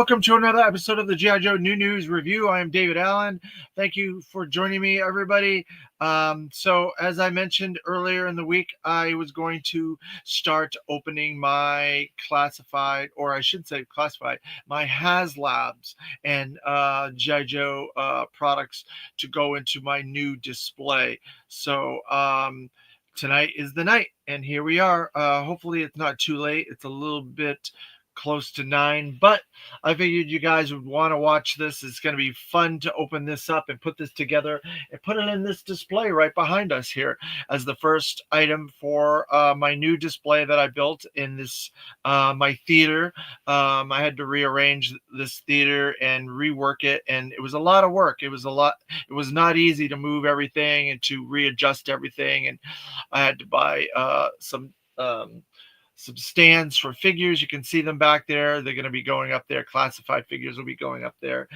welcome to another episode of the G.I. Joe New News Review. I am David Allen. Thank you for joining me, everybody. So, as I mentioned earlier in the week, I was going to start opening my classified, or I should say classified, my Haslabs and G.I. Joe products to go into my new display. So, tonight is the night, and here we are. Hopefully, it's not too late. It's a little bit close to 9, but I figured you guys would want to watch this. It's going to be fun to open this up and put this together and put it in this display right behind us here as the first item for my new display that I built in this my theater. I had to rearrange this theater and rework it, and it was a lot of work. It was not easy to move everything and to readjust everything, and I had to buy some stands for figures. You can see them back there. They're going to be going up there. Classified figures will be going up there,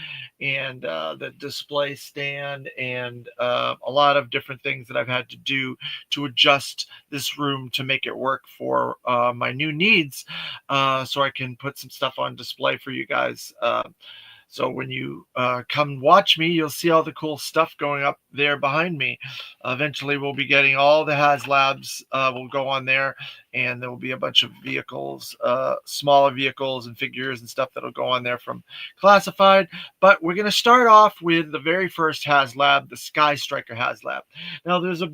and the display stand, and a lot of different things that I've had to do to adjust this room to make it work for my new needs, so I can put some stuff on display for you guys. So when you come watch me, you'll see all the cool stuff going up there behind me. Eventually, we'll be getting all the Haslabs will go on there, and there will be a bunch of vehicles, smaller vehicles and figures and stuff that'll go on there from Classified. But we're going to start off with the very first Haslab, the Skystriker Haslab. Now, there's a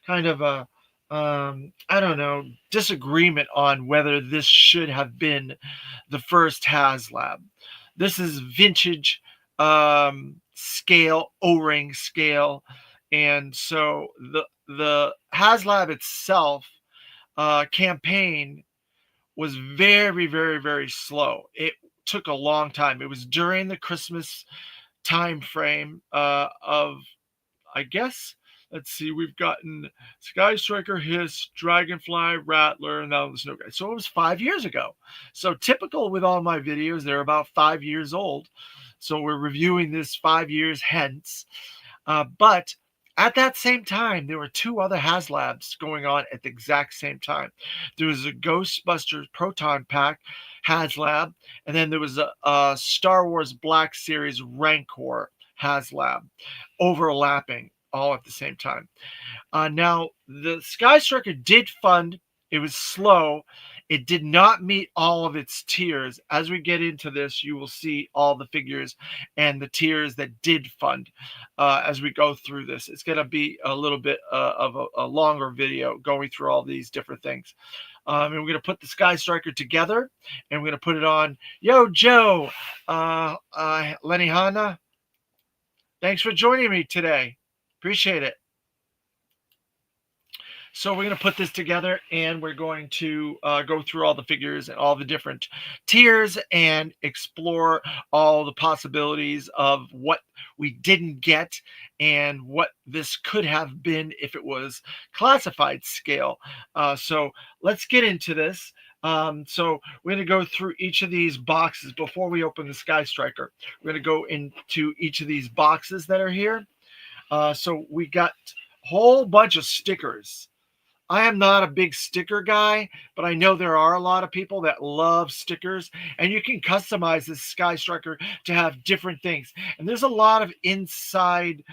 kind of a I don't know, disagreement on whether this should have been the first Haslab. This is vintage scale, O-ring scale, and so the Haslab itself campaign was very, very, very slow. It took a long time. It was during the Christmas time frame of, I guess, let's see, we've gotten Skystriker, Hiss, Dragonfly, Rattler, and now the Snow Guy. So it was 5 years ago. So typical with all my videos, they're about 5 years old. So we're reviewing this 5 years hence. But at that same time, there were two other Haslabs going on at the exact same time. There was a Ghostbusters Proton Pack Haslab, and then there was a Star Wars Black Series Rancor Haslab overlapping all at the same time. Now, the Skystriker did fund. It was slow. It did not meet all of its tiers. As we get into this, you will see all the figures and the tiers that did fund as we go through this. It's going to be a little bit of a longer video going through all these different things. And we're going to put the Skystriker together, and we're going to put it on. Yo, Joe, Lenny Hanna, thanks for joining me today. Appreciate it. So we're going to put this together, and we're going to go through all the figures and all the different tiers and explore all the possibilities of what we didn't get and what this could have been if it was classified scale. So let's get into this. So we're going to go through each of these boxes before we open the Skystriker. We're going to go into each of these boxes that are here. So we got a whole bunch of stickers. I am not a big sticker guy, but I know there are a lot of people that love stickers, and you can customize this Skystriker to have different things. And there's a lot of inside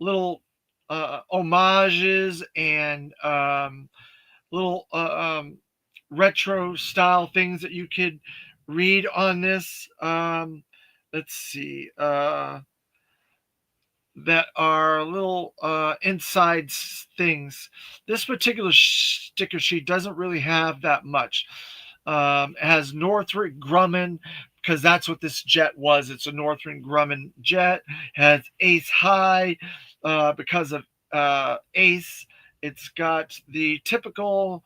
little homages and little retro style things that you could read on this. Let's see. That are little inside things. This particular sticker sheet doesn't really have that much. It has Northrop Grumman, because that's what this jet was. It's a Northrop Grumman jet. It has Ace High because of Ace. It's got the typical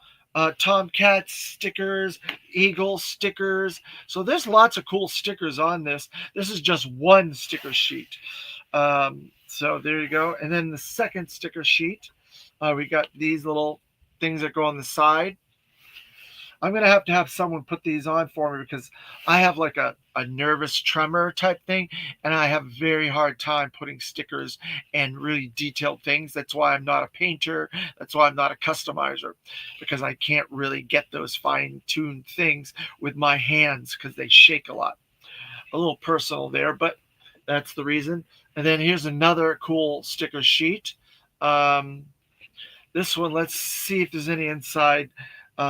Tomcat stickers, Eagle stickers. So there's lots of cool stickers on this. This is just one sticker sheet. So there you go. And then the second sticker sheet, we got these little things that go on the side. I'm gonna have to have someone put these on for me because I have like a nervous tremor type thing, and I have a very hard time putting stickers and really detailed things. That's why I'm not a painter. That's why I'm not a customizer, because I can't really get those fine-tuned things with my hands because they shake a lot. A little personal there, but that's the reason. And then here's another cool sticker sheet. Um, this one, let's see if there's any inside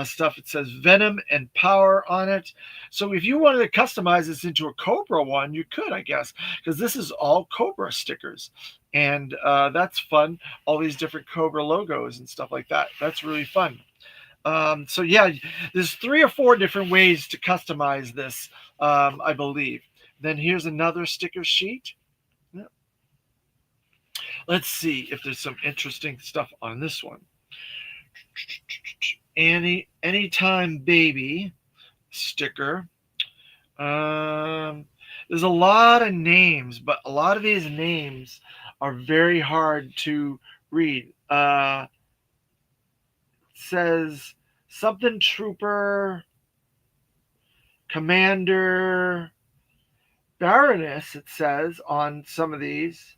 stuff. It says Venom and Power on it. So if you wanted to customize this into a Cobra one, you could, I guess, because this is all Cobra stickers. And that's fun. All these different Cobra logos and stuff like that. That's really fun. So yeah, there's 3 or 4 different ways to customize this, I believe. Then here's another sticker sheet. Yeah. Let's see if there's some interesting stuff on this one. Anytime baby sticker. There's a lot of names, but a lot of these names are very hard to read. Says something trooper, commander, baroness. It says on some of these.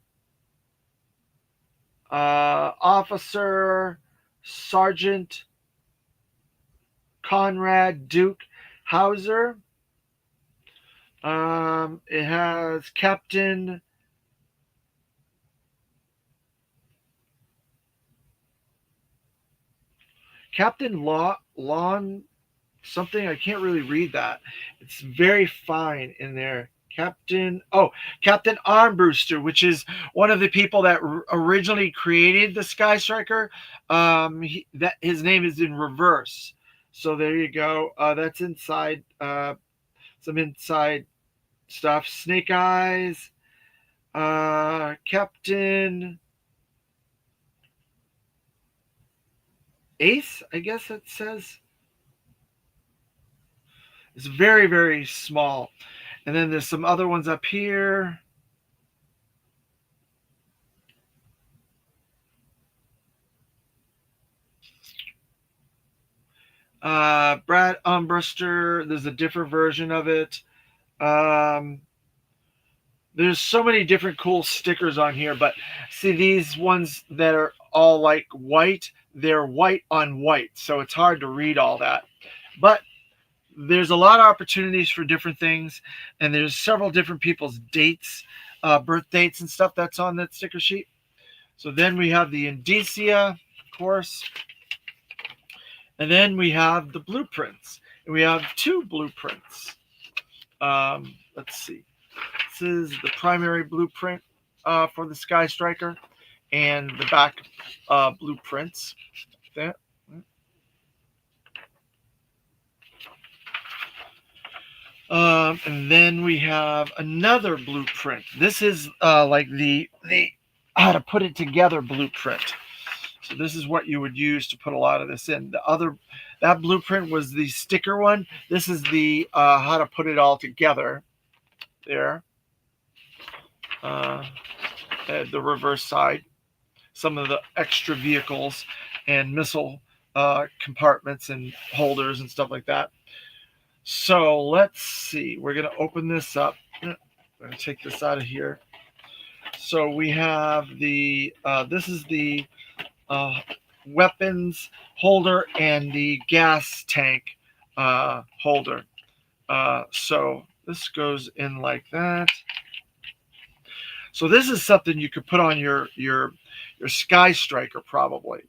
Officer, sergeant, Conrad, Duke, Hauser. It has Captain Lawn something. I can't really read that. It's very fine in there. Captain Armbruster, which is one of the people that originally created the Skystriker. That his name is in reverse. So there you go. That's inside. Some inside stuff. Snake Eyes. Captain Ace, I guess it says. It's very, very small. And then there's some other ones up here. Brad Umbruster, there's a different version of it. Um, there's so many different cool stickers on here, but see these ones that are all like white, they're white on white, so it's hard to read all that. But there's a lot of opportunities for different things, and there's several different people's dates, birth dates and stuff that's on that sticker sheet. So then we have the indicia, of course, and then we have the blueprints, and we have 2 blueprints. Let's see. This is the primary blueprint for the Skystriker, and the back blueprints. That. And then we have another blueprint. This is like the how to put it together blueprint. So this is what you would use to put a lot of this in. That blueprint was the sticker one. This is the how to put it all together. There. The reverse side. Some of the extra vehicles and missile compartments and holders and stuff like that. So let's see. We're going to open this up. I'm going to take this out of here. So we have this is the weapons holder and the gas tank holder. So this goes in like that. So this is something you could put on your Skystriker probably.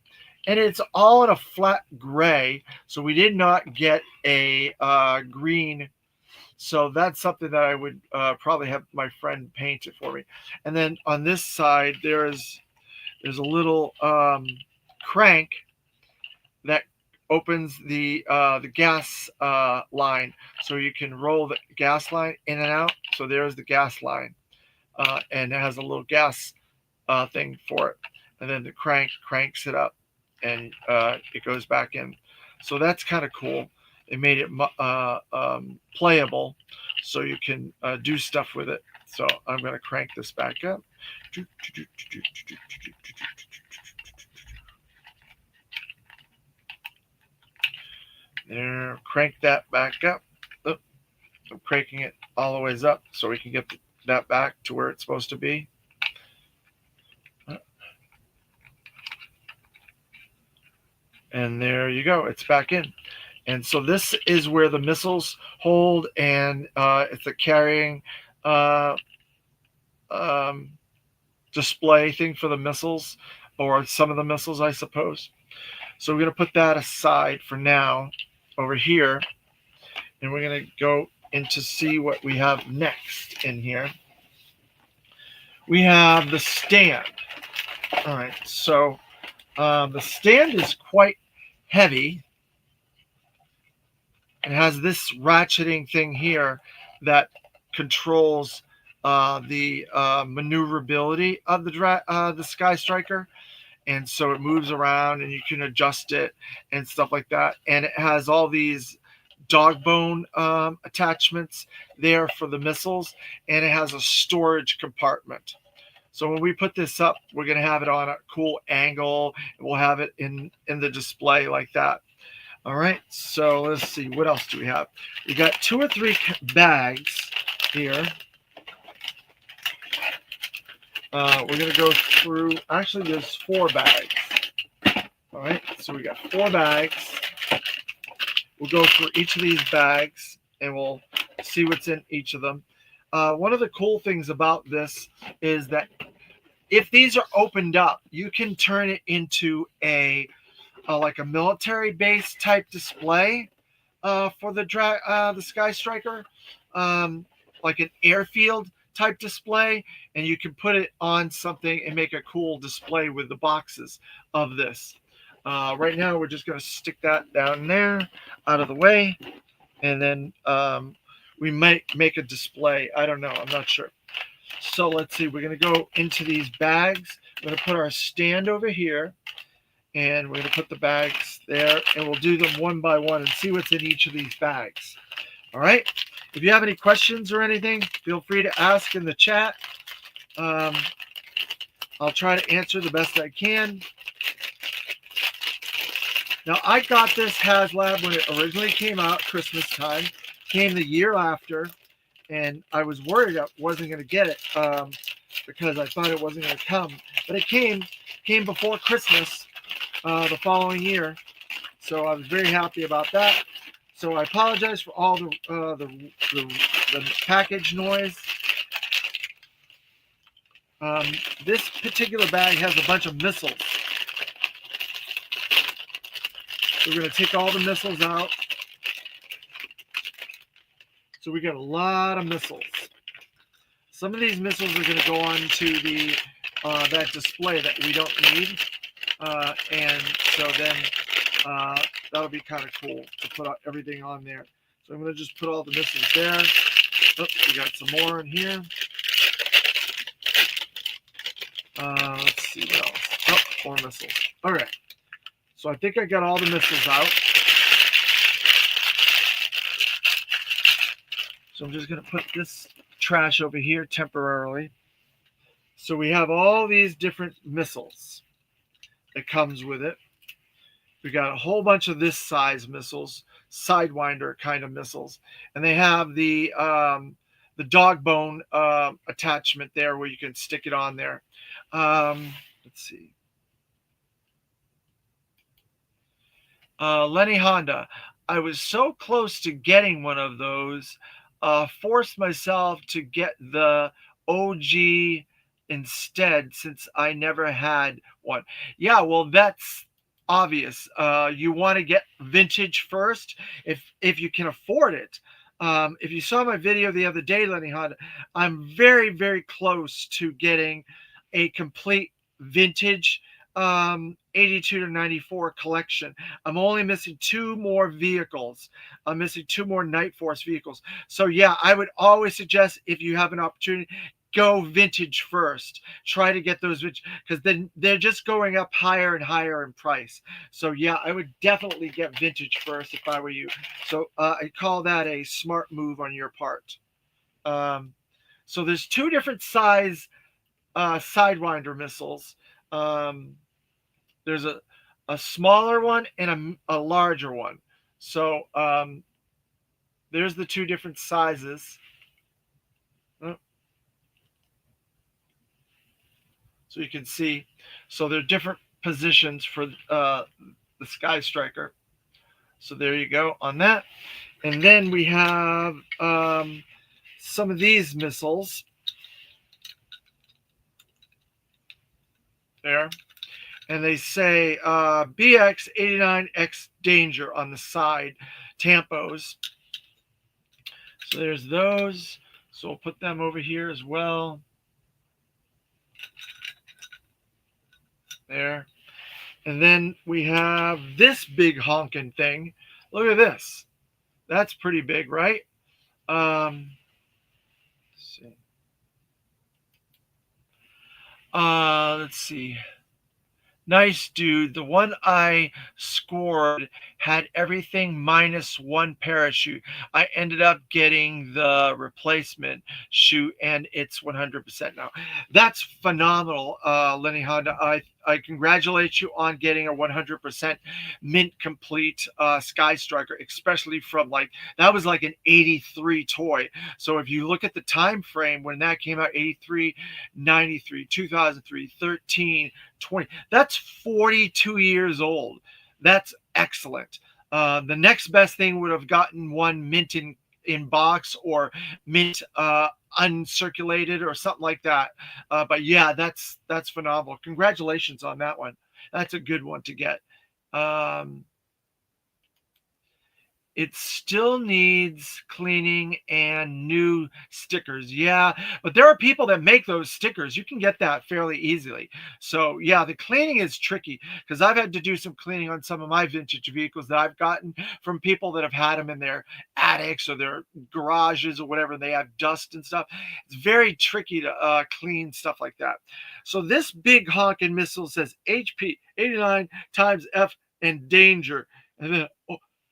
And it's all in a flat gray, so we did not get a green. So that's something that I would probably have my friend paint it for me. And then on this side, there's a little crank that opens the gas line, so you can roll the gas line in and out. So there's the gas line, and it has a little gas thing for it. And then the crank cranks it up, and it goes back in. So that's kind of cool. They made it playable, so you can do stuff with it. So I'm going to crank this back up. There, crank that back up. Oh, I'm cranking it all the ways up so we can get that back to where it's supposed to be. And there you go. It's back in. And so this is where the missiles hold, and it's a carrying uh, um, display thing for the missiles, or some of the missiles, I suppose. So we're going to put that aside for now over here, and we're going to go in to see what we have next in here. We have the stand. All right, so the stand is quite heavy. It has this ratcheting thing here that controls the maneuverability of the Skystriker, and so it moves around and you can adjust it and stuff like that. And it has all these dog bone attachments there for the missiles, and it has a storage compartment. So when we put this up, we're going to have it on a cool angle. We'll have it in the display like that. All right, so let's see, what else do we have? We got 2 or 3 bags here. We're going to go through, actually there's 4 bags. All right, so we got 4 bags. We'll go through each of these bags and we'll see what's in each of them. One of the cool things about this is that if these are opened up, you can turn it into like a military base type display for the Skystriker, like an airfield type display, and you can put it on something and make a cool display with the boxes of this. Right now, we're just going to stick that down there, out of the way, and then we might make a display. I don't know. I'm not sure. So let's see. We're going to go into these bags. We're going to put our stand over here. And we're going to put the bags there, and we'll do them one by one and see what's in each of these bags. All right. If you have any questions or anything, feel free to ask in the chat. I'll try to answer the best I can. Now, I got this Haslab when it originally came out, Christmas time. Came the year after, and I was worried I wasn't going to get it because I thought it wasn't going to come. But it came before Christmas. The following year, so I was very happy about that. So I apologize for all the package noise. This particular bag has a bunch of missiles. So we're going to take all the missiles out. So we got a lot of missiles. Some of these missiles are going to go on to the that display that we don't need. And so then that'll be kind of cool to put everything on there. So I'm going to just put all the missiles there. Oh, we got some more in here. Let's see what else. Oh, more missiles. All right. So I think I got all the missiles out. So I'm just going to put this trash over here temporarily. So we have all these different missiles that comes with it. We got a whole bunch of this size missiles, Sidewinder kind of missiles, and they have the dog bone attachment there where you can stick it on there. Let's see. Lenny Honda, I was so close to getting one of those. Forced myself to get the OG instead since I never had one. Yeah, well, that's obvious. You want to get vintage first if you can afford it. If you saw my video the other day, Lenny Honda, I'm very, very close to getting a complete vintage 82 to 94 collection. I'm only missing 2 more vehicles. I'm missing 2 more Night Force vehicles. So yeah, I would always suggest if you have an opportunity, go vintage first. Try to get those vintage, because then they're just going up higher and higher in price. So yeah, I would definitely get vintage first if I were you. So I call that a smart move on your part. So there's 2 different size Sidewinder missiles. There's a smaller one and a larger one. So there's the two different sizes. So you can see, so they're different positions for the Skystriker. So there you go on that. And then we have some of these missiles there. And they say BX-89X danger on the side tampos. So there's those. So we'll put them over here as well. There. And then we have this big honking thing. Look at this. That's pretty big, right? Let's see. Let's see. Nice, dude. The one I scored had everything -1 parachute. I ended up getting the replacement chute, and it's 100% now. That's phenomenal, Lenny Honda. I congratulate you on getting a 100% mint complete Skystriker, especially from like that was like an 83 toy. So if you look at the time frame when that came out, 83, 93, 2003, 13, 20. That's 42 years old. That's excellent. The next best thing would have gotten one mint in box or mint uncirculated or something like that. But yeah, that's phenomenal. Congratulations on that one. That's a good one to get. It still needs cleaning and new stickers. Yeah, but there are people that make those stickers. You can get that fairly easily. So yeah, the cleaning is tricky because I've had to do some cleaning on some of my vintage vehicles that I've gotten from people that have had them in their attics or their garages or whatever. They have dust and stuff. It's very tricky to clean stuff like that. So this big honking missile says HP 89 times F and danger. And then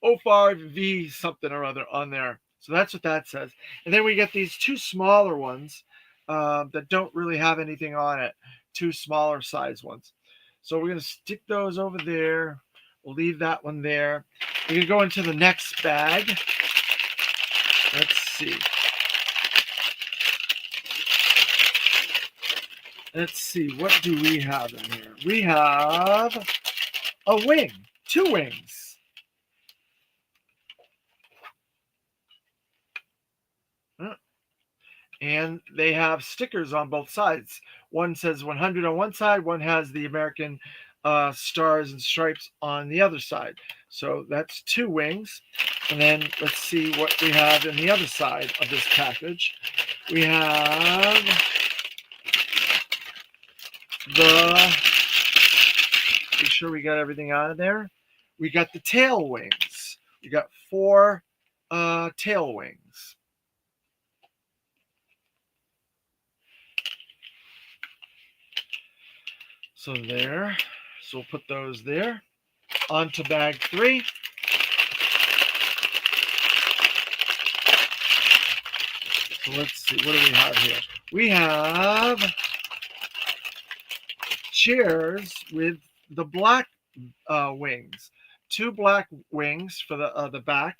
O5V something or other on there. So that's what that says. And then we get these two smaller ones that don't really have anything on it. Two smaller size ones. So we're going to stick those over there. We'll leave that one there. We're going to go into the next bag. Let's see. Let's see. What do we have in here? We have a wing. Two wings. And they have stickers on both sides. One says 100 on one side, one has the American stars and stripes on the other side. So that's two wings. And then let's see what we have in the other side of this package. We have make sure we got everything out of there. We got the tail wings. We got 4 tail wings. So there, so we'll put those there. Onto bag 3. So let's see, what do we have here? We have chairs with the black wings. 2 black wings for the back,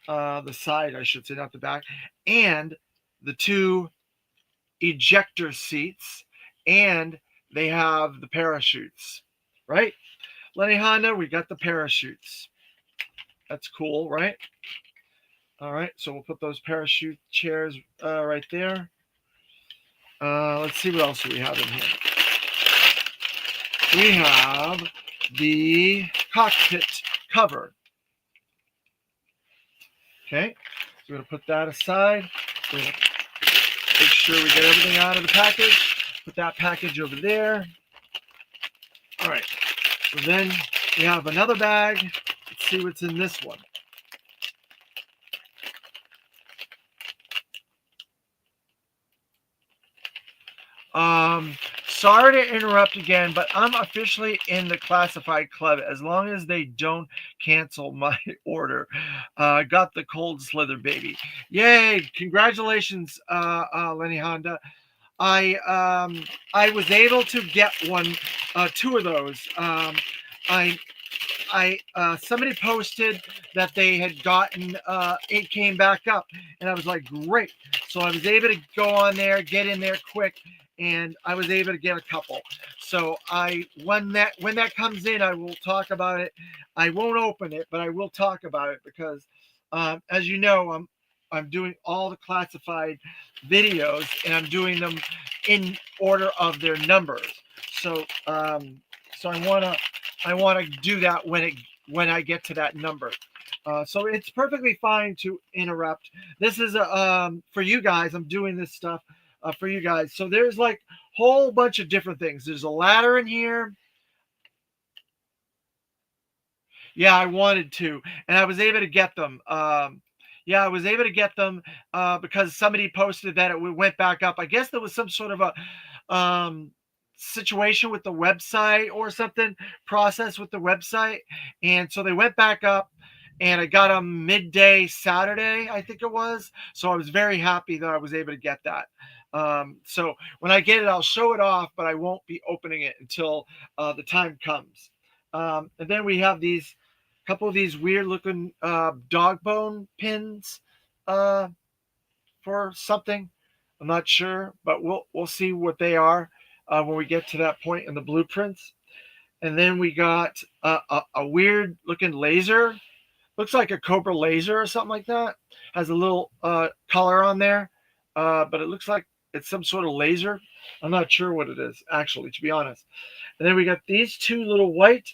the side, I should say, not the back, and the 2 ejector seats, and they have the parachutes, right? Lenny Honda, we got the parachutes. That's cool, right? All right, so we'll put those parachute chairs right there. Let's see what else we have in here. We have the cockpit cover. Okay, so we're going to put that aside. We're going to make sure we get everything out of the package. Put that package over there. All right, so then we have another bag. Let's see what's in this one. Sorry to interrupt again, but I'm officially in the classified club as long as they don't cancel my order. Got the cold slither, baby. Yay! Congratulations, Lenny Honda. I was able to get 2 of those. I somebody posted that they had gotten it came back up, and I was like, great. So I was able to go on there, get in there quick, and I was able to get a couple. So when that comes in, I will talk about it. I won't open it, but I will talk about it because, as you know, I'm doing all the classified videos, and I'm doing them in order of their numbers. So so I wanna do that when I get to that number. So it's perfectly fine to interrupt. This is for you guys. I'm doing this stuff for you guys. So there's like a whole bunch of different things. There's a ladder in here. Yeah, I wanted to, and I was able to get them. Yeah, I was able to get them because somebody posted that it went back up. I guess there was some sort of a situation with the website or something, process with the website, and so they went back up. And I got them midday Saturday, I think it was. So I was very happy that I was able to get that. So when I get it, I'll show it off, but I won't be opening it until the time comes. And then we have these couple of these weird looking dog bone pins for something. I'm not sure, but we'll see what they are when we get to that point in the blueprints. And then we got a weird looking laser. Looks like a Cobra laser or something like that. Has a little color on there, but it looks like it's some sort of laser. I'm not sure what it is, actually, to be honest. And then we got these two little white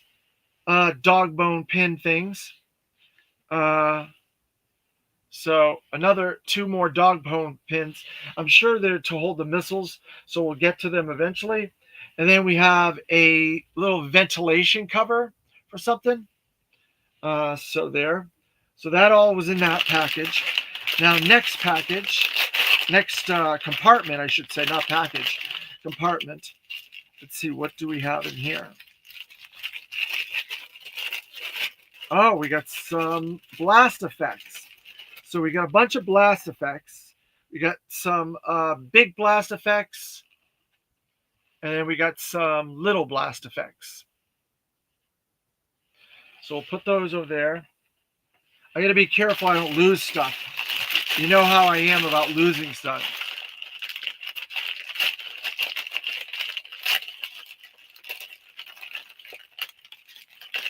dog bone pin things. So another two more dog bone pins. I'm sure they're to hold the missiles, so we'll get to them eventually. And then we have a little ventilation cover for something. So there. So that all was in that package. Now next package, next compartment, I should say, not package, compartment. Let's see, what do we have in here? Oh, we got some blast effects. So we got a bunch of blast effects. We got some big blast effects. And then we got some little blast effects. So we'll put those over there. I got to be careful I don't lose stuff. You know how I am about losing stuff.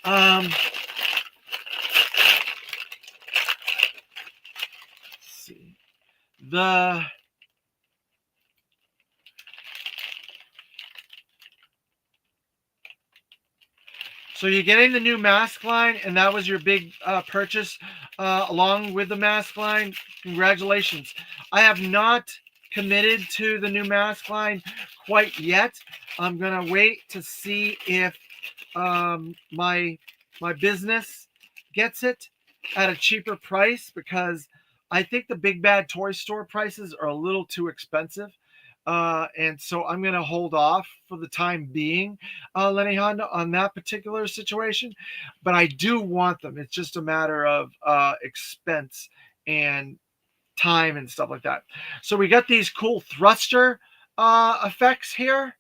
Let's see. So you're getting the new mask line, and that was your big purchase along with the mask line. Congratulations. I have not committed to the new mask line quite yet. I'm going to wait to see if my business gets it at a cheaper price, because I think the big bad toy store prices are a little too expensive. And so I'm going to hold off for the time being, Lenny Honda, on that particular situation. But I do want them. It's just a matter of expense and time and stuff like that. So we got these cool thruster effects here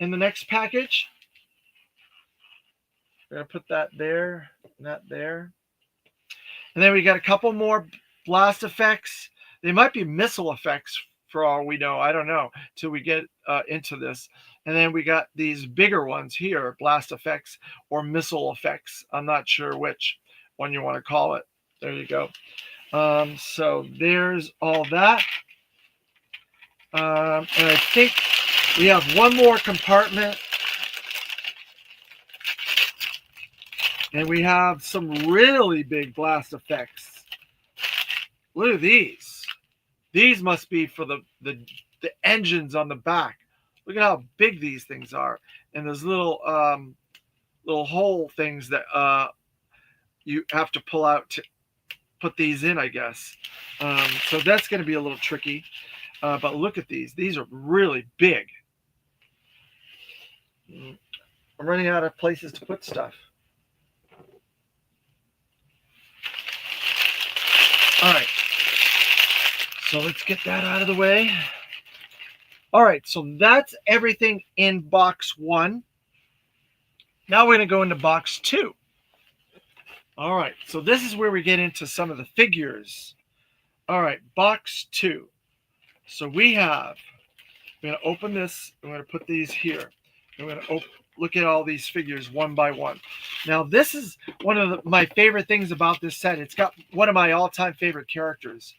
in the next package. We're going to put that there, and that there. And then we got a couple more blast effects. They might be missile effects for all we know. I don't know till we get into this. And then we got these bigger ones here, blast effects or missile effects. I'm not sure which one you want to call it. There you go. So there's all that. And I think we have one more compartment. And we have some really big blast effects. Look at these. These must be for the engines on the back. Look at how big these things are. And there's little hole things that you have to pull out to put these in, I guess. So that's going to be a little tricky. But look at these. These are really big. I'm running out of places to put stuff. All right. So let's get that out of the way. All right, so that's everything in box one. Now we're going to go into box 2. All right, so this is where we get into some of the figures. All right, box 2. So we have, we're going to open this. I'm going to put these here. I'm going to look at all these figures one by one. Now, this is one of my favorite things about this set. It's got one of my all-time favorite characters.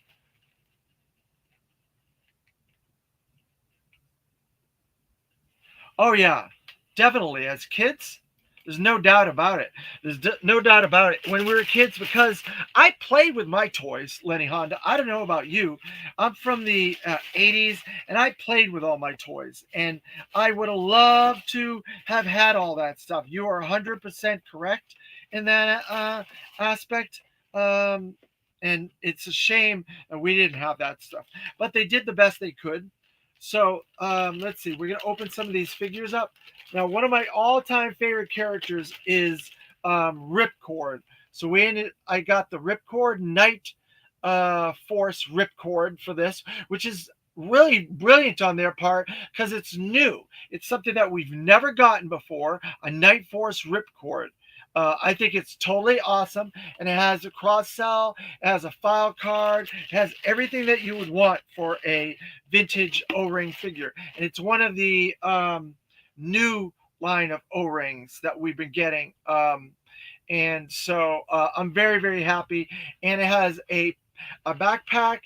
Oh, yeah, definitely. As kids, there's no doubt about it. There's no doubt about it. When we were kids, because I played with my toys, Lenny Honda. I don't know about you. I'm from the 80s, and I played with all my toys. And I would have loved to have had all that stuff. You are 100% correct in that aspect. And it's a shame that we didn't have that stuff. But they did the best they could. So let's see. We're going to open some of these figures up. Now, one of my all-time favorite characters is Ripcord. So I got the Ripcord Night Force Ripcord for this, which is really brilliant on their part because it's new. It's something that we've never gotten before, a Night Force Ripcord. I think it's totally awesome, and it has a cross sell, it has a file card, it has everything that you would want for a vintage O-ring figure. And it's one of the new line of O-rings that we've been getting. And so I'm very, very happy. And it has a backpack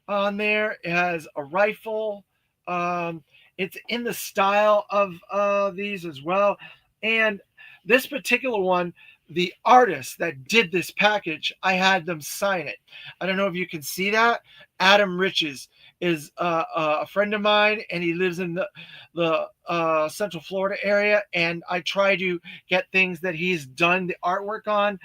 on there. It has a rifle. It's in the style of these as well. And this particular one, the artist that did this package, I had them sign it. I don't know if you can see that. Adam Riches is a friend of mine, and he lives in the Central Florida area. And I try to get things that he's done the artwork on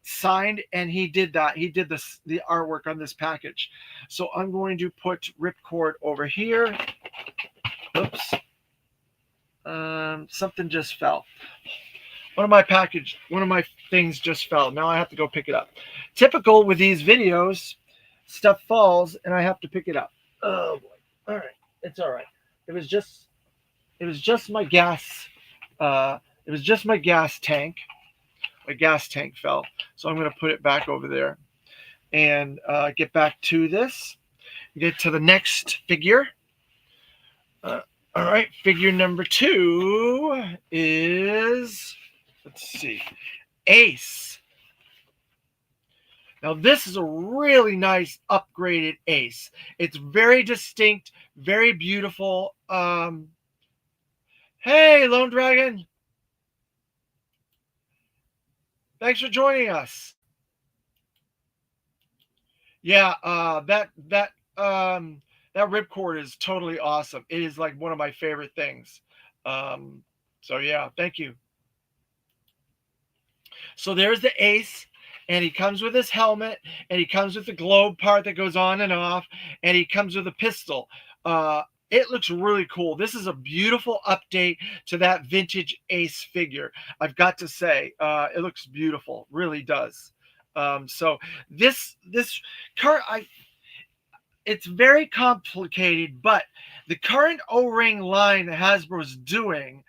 signed, and he did that. He did the artwork on this package. So I'm going to put Ripcord over here. Oops. Something just fell. One of my things just fell. Now I have to go pick it up. Typical with these videos, stuff falls and I have to pick it up. Oh boy. All right. It's all right. It was just my gas. It was just my gas tank. My gas tank fell. So I'm going to put it back over there and get back to this. Get to the next figure. All right. Figure number 2 is, let's see, Ace. Now, this is a really nice upgraded Ace. It's very distinct, very beautiful. Hey, Lone Dragon. Thanks for joining us. Yeah, that ripcord is totally awesome. It is like one of my favorite things. So yeah, thank you. So there's the Ace, and he comes with his helmet, and he comes with the globe part that goes on and off, and he comes with a pistol. It looks really cool. This is a beautiful update to that vintage Ace figure. I've got to say, it looks beautiful. Really does. So this current, it's very complicated, but the current O-ring line that Hasbro's doing,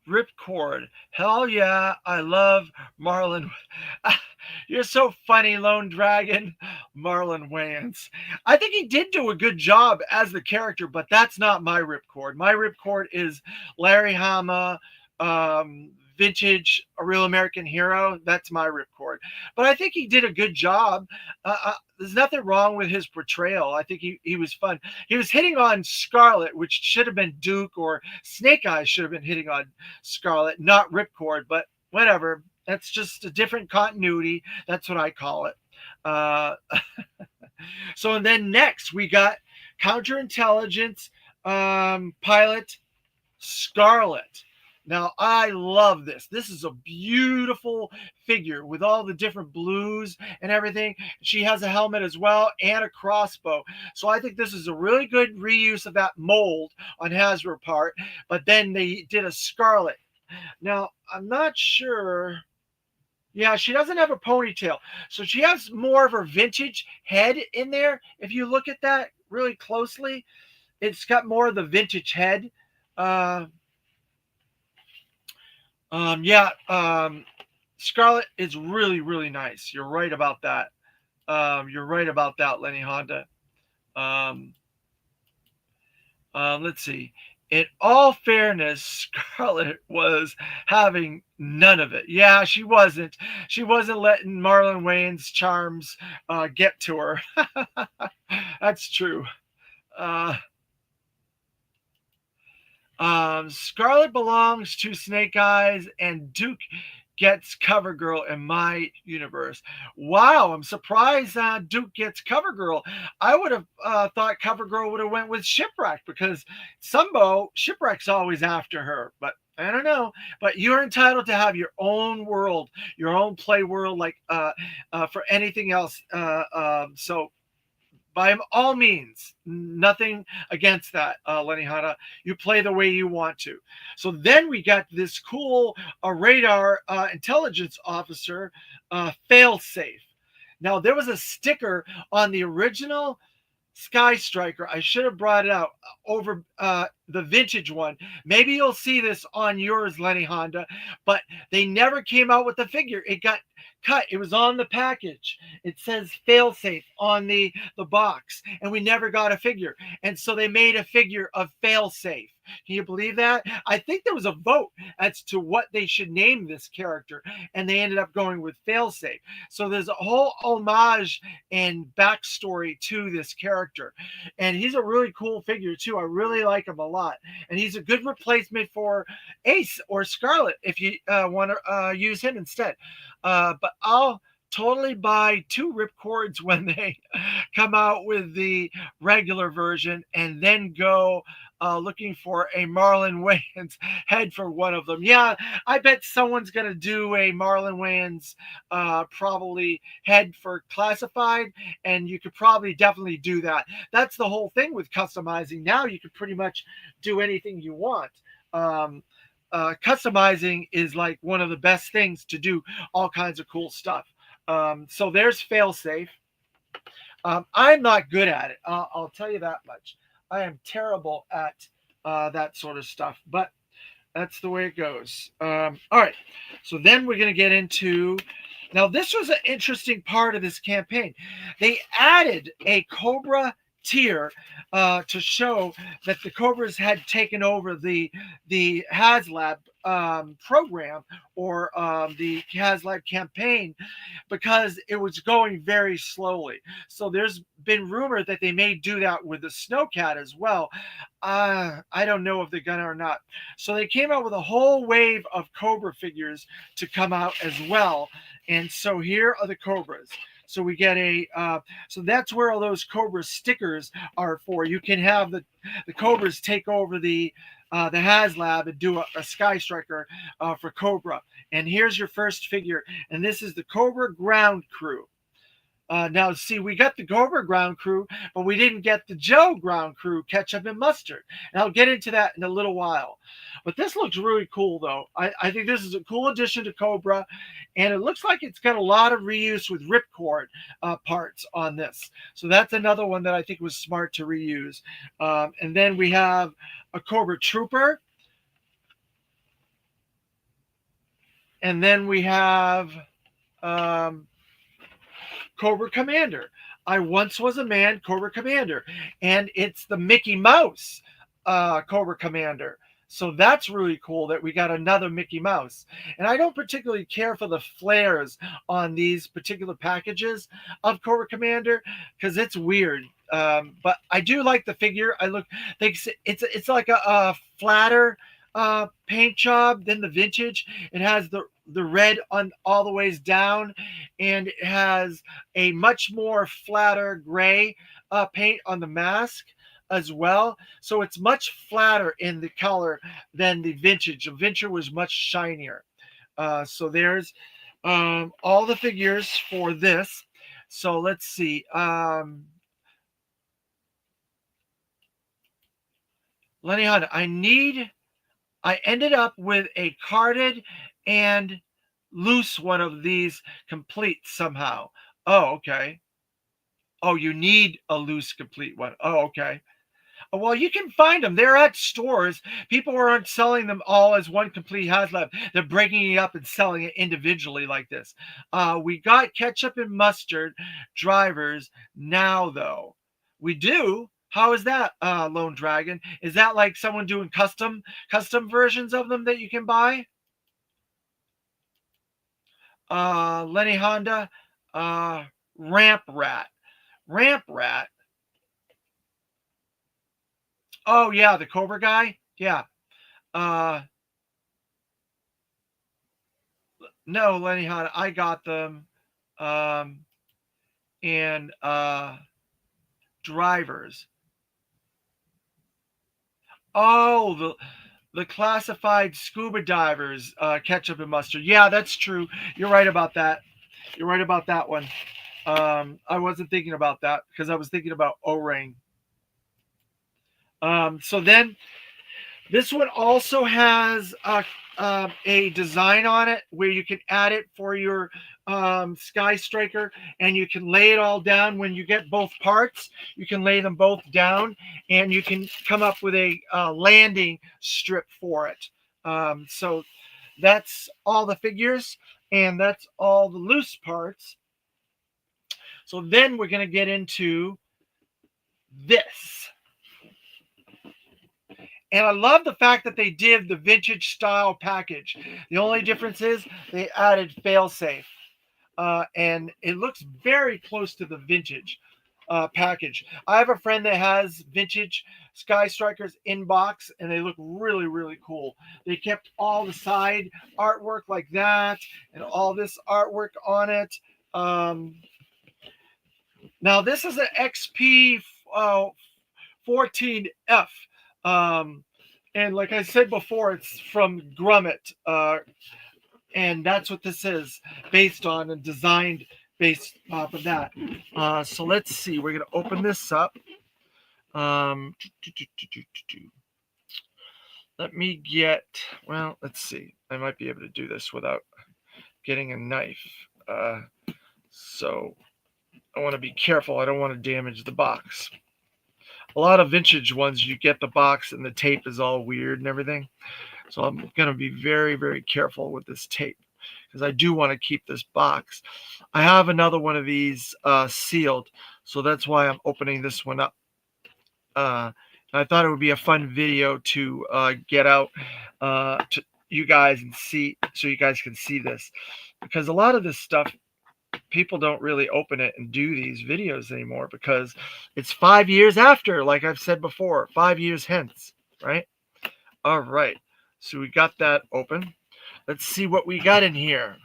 Ripcord. Hell yeah, I love Marlon. You're so funny, Lone Dragon. Marlon Wayans. I think he did do a good job as the character, but that's not my Ripcord. My Ripcord is Larry Hama, vintage, A Real American Hero. That's my Ripcord. But I think he did a good job. There's nothing wrong with his portrayal. I think he was fun. He was hitting on Scarlet, which should have been Duke, or Snake Eyes should have been hitting on Scarlet, not Ripcord, but whatever. That's just a different continuity. That's what I call it. So, and then next we got counterintelligence pilot Scarlet. Now, I love this. This is a beautiful figure with all the different blues and everything. She has a helmet as well and a crossbow. So I think this is a really good reuse of that mold on Hasbro part. But then they did a Scarlet. Now, I'm not sure. Yeah, she doesn't have a ponytail. So she has more of her vintage head in there. If you look at that really closely, it's got more of the vintage head. Uh, yeah, Scarlet is really, really nice. You're right about that. You're right about that, Lenny Honda. Um, let's see. In all fairness, Scarlett was having none of it. Yeah, she wasn't. She wasn't letting Marlon Wayans' charms get to her. That's true. Uh, Scarlet belongs to Snake Eyes, and Duke gets CoverGirl in my universe. Wow, I'm surprised Duke gets CoverGirl. I would have thought CoverGirl would have went with Shipwreck because Sumbo Shipwreck's always after her, but. I don't know, but you're entitled to have your own world, your own play world, like for anything else. So by all means, nothing against that, Lenny Hanna. You play the way you want to. So then we got this cool radar intelligence officer, Failsafe. Now there was a sticker on the original Skystriker. I should have brought it out over the vintage one. Maybe you'll see this on yours, Lenny Honda, but they never came out with the figure. It got cut. It was on the package. It says failsafe on the box, and we never got a figure. And so they made a figure of failsafe. Can you believe that? I think there was a vote as to what they should name this character, and they ended up going with failsafe. So there's a whole homage and backstory to this character, and he's a really cool figure too. I really like him a lot, and he's a good replacement for Ace or Scarlet if you want to use him instead. But I'll totally buy two ripcords when they come out with the regular version, and then go looking for a Marlon Wayans head for one of them. Yeah, I bet someone's going to do a Marlon Wayans probably head for classified, and you could probably definitely do that. That's the whole thing with customizing. Now you can pretty much do anything you want. Um, Customizing is like one of the best things to do all kinds of cool stuff. So there's failsafe. I'm not good at it. I'll tell you that much. I am terrible at that sort of stuff, but that's the way it goes. All right. So then we're going to get into. Now, this was an interesting part of this campaign. They added a Cobra tier to show that the Cobras had taken over the Haslab program, or the Haslab campaign, because it was going very slowly. So there's been rumor that they may do that with the Snowcat as well. I don't know if they're gonna or not. So they came out with a whole wave of Cobra figures to come out as well. And so here are the Cobras. So we get so that's where all those Cobra stickers are for. You can have the Cobras take over the Haslab and do a Skystriker for Cobra. And here's your first figure, and this is the Cobra Ground Crew. Now, see, we got the Cobra Ground Crew, but we didn't get the Joe Ground Crew, Ketchup and Mustard. And I'll get into that in a little while. But this looks really cool, though. I think this is a cool addition to Cobra, and it looks like it's got a lot of reuse with ripcord parts on this. So that's another one that I think was smart to reuse. And then we have a Cobra Trooper. And then we have Cobra Commander. I once was a man, Cobra Commander. And it's the Mickey Mouse Cobra Commander. So that's really cool that we got another Mickey Mouse. And I don't particularly care for the flares on these particular packages of Cobra Commander because it's weird. But I do like the figure. It's like a flatter paint job than the vintage. It has the red on all the ways down, and it has a much more flatter gray paint on the mask as well. So it's much flatter in the color than the vintage. The vintage was much shinier. So there's all the figures for this. So let's see. Lenny Hunt, I ended up with a carded and loose one of these complete somehow. Oh, okay. Oh, you need a loose complete one. Oh, okay. Well, you can find them. They're at stores. People aren't selling them all as one complete Haslab. They're breaking it up and selling it individually like this. We got ketchup and mustard drivers now, though. We do. How is that, Lone Dragon? Is that like someone doing custom versions of them that you can buy? Lenny Honda, uh, Ramp Rat, Ramp Rat. Oh yeah, the Cobra guy. Yeah. Uh, no, Lenny Honda. I got them. Um, and drivers. Oh, the classified scuba divers, ketchup and mustard. Yeah, that's true. You're right about that. You're right about that one. I wasn't thinking about that because I was thinking about O-ring. So then this one also has a design on it where you can add it for your Skystriker, and you can lay it all down when you get both parts. You can lay them both down, and you can come up with a landing strip for it. So that's all the figures, and that's all the loose parts. So then we're going to get into this. And I love the fact that they did the vintage style package. The only difference is they added failsafe. And it looks very close to the vintage package. I have a friend that has vintage Skystrikers in box, and they look really, really cool. They kept all the side artwork like that and all this artwork on it. Now, this is an XP 14F. And like I said before, it's from Grummet. And that's what this is based on and designed based off of that. So let's see. We're going to open this up. Let me get, well, let's see. I might be able to do this without getting a knife. So I want to be careful. I don't want to damage the box. A lot of vintage ones, you get the box and the tape is all weird and everything. So I'm going to be very, very careful with this tape because I do want to keep this box. I have another one of these sealed, so that's why I'm opening this one up. I thought it would be a fun video to get out to you guys and see, so you guys can see this, because a lot of this stuff, people don't really open it and do these videos anymore because it's 5 years after, like I've said before, 5 years hence, right? All right. So we got that open. Let's see what we got in here.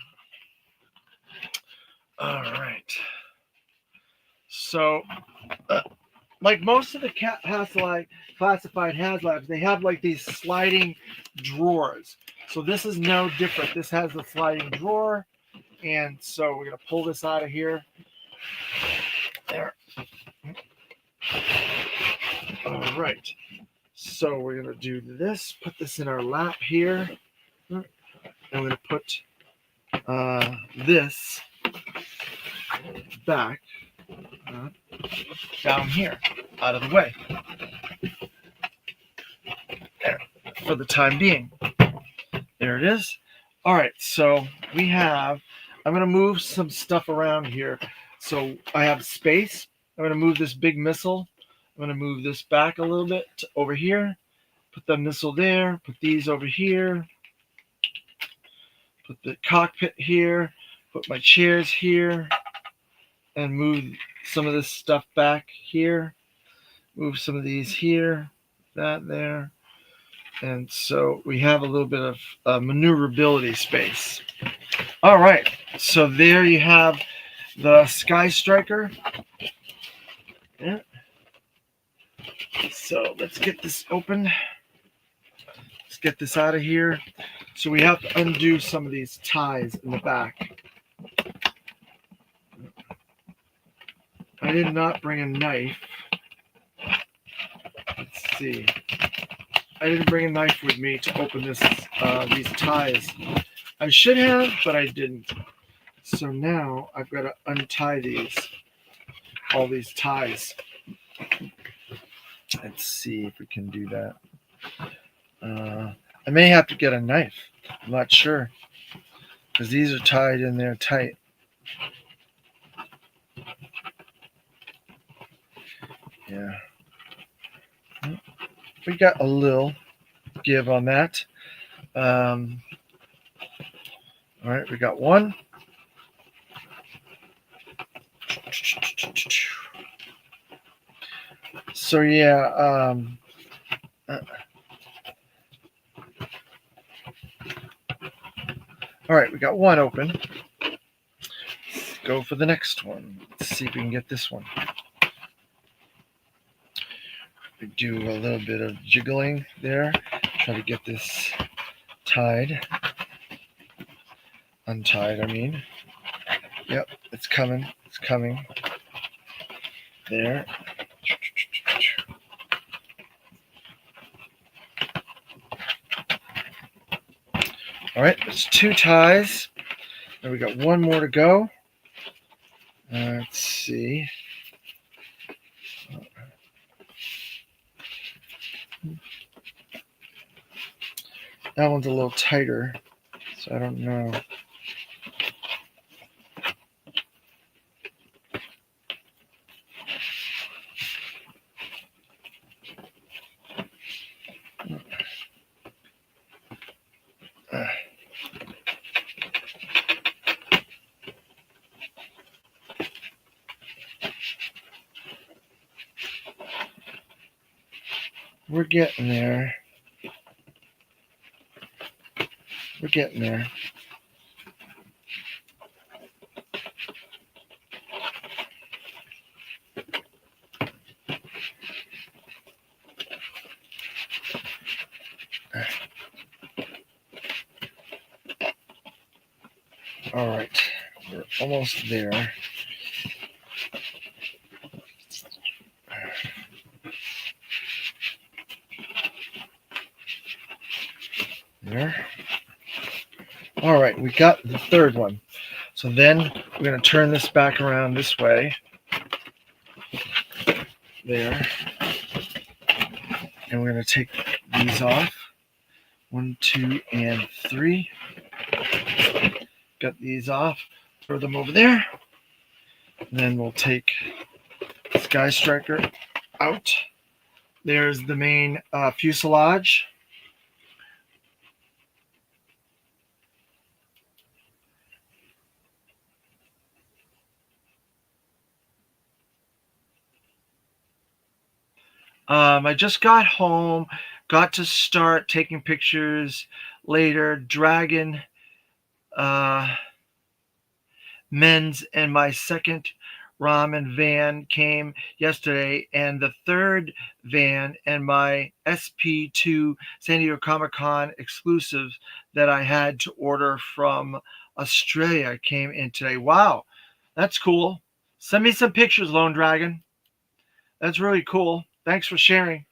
All right. So, like most of the classified Haslabs, they have like these sliding drawers. So this is no different. This has a sliding drawer. And so we're going to pull this out of here. There. All right. So we're going to do this. Put this in our lap here. And we're going to put this back down here, out of the way. There. For the time being. There it is. All right. So we have... I'm going to move some stuff around here. So I have space. I'm going to move this big missile. I'm going to move this back a little bit to over here. Put the missile there. Put these over here. Put the cockpit here. Put my chairs here. And move some of this stuff back here. Move some of these here. That there. And so we have a little bit of maneuverability space. All right, so there you have the Skystriker. Yeah. So let's get this open. Let's get this out of here. So we have to undo some of these ties in the back. I did not bring a knife. Let's see. I didn't bring a knife with me to open this these ties. I should have, but I didn't. So now I've got to untie these all these ties. Let's see if we can do that. I may have to get a knife. I'm not sure, because these are tied in there tight. Yeah. We got a little give on that. All right, we got one. So yeah, all right, we got one open. Let's go for the next one. Let's see if we can get this one. We do a little bit of jiggling there. Try to get this tied. Untied, I mean. Yep, it's coming. It's coming. There. All right, there's 2 ties. And we got one more to go. Let's see. That one's a little tighter, so I don't know. We're getting there. We're getting there. All right, we're almost there. There. All right, we got the third one. So then we're going to turn this back around this way. There. And we're going to take these off. 1, 2, and 3. Got these off. Throw them over there. And then we'll take Skystriker out. There's the main fuselage. I just got home, got to start taking pictures later. Dragon, men's, and my second ramen van came yesterday, and the third van and my SP2 San Diego Comic-Con exclusive that I had to order from Australia came in today. Wow, that's cool. Send me some pictures, Lone Dragon. That's really cool. Thanks for sharing.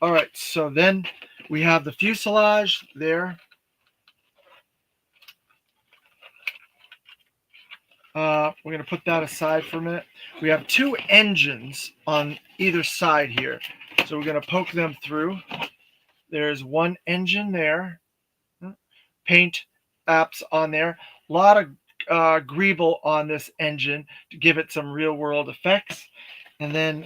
All right, so then we have the fuselage there. We're going to put that aside for a minute. We have 2 engines on either side here. So we're going to poke them through. There's one engine there. Paint apps on there. A lot of greeble on this engine to give it some real world effects. And then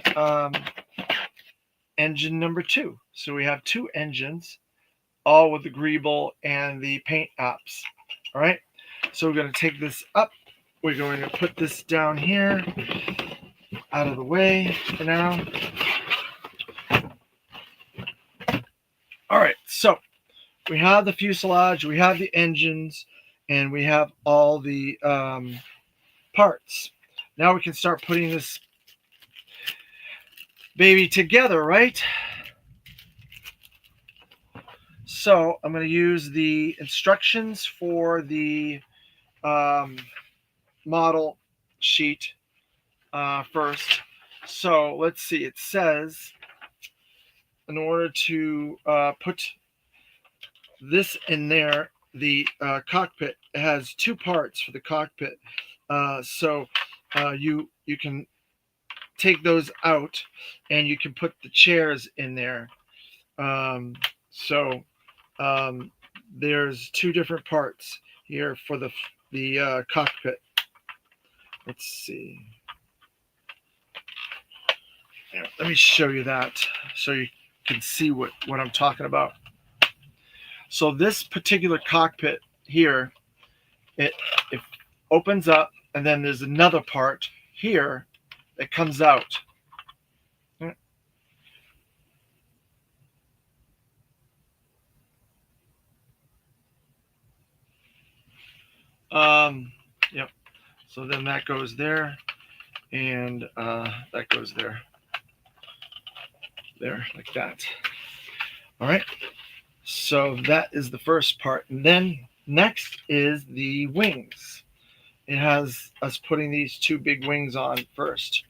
engine number 2. So we have 2 engines, all with the greeble and the paint apps. All right. So we're going to take this up. We're going to put this down here, out of the way for now. All right, so we have the fuselage, we have the engines, and we have all the parts. Now we can start putting this baby together, right? So I'm going to use the instructions for the model sheet first. So let's see, it says in order to put this in there, the cockpit has 2 parts for the cockpit. So you can take those out, and you can put the chairs in there. So there's two different parts here for the cockpit. Let's see. Yeah, let me show you that so you can see what I'm talking about. So this particular cockpit here, it opens up, and then there's another part here that comes out. Yep. So then that goes there, and that goes there, like that. All right. So that is the first part, and then next is the wings. It has us putting these two big wings on first.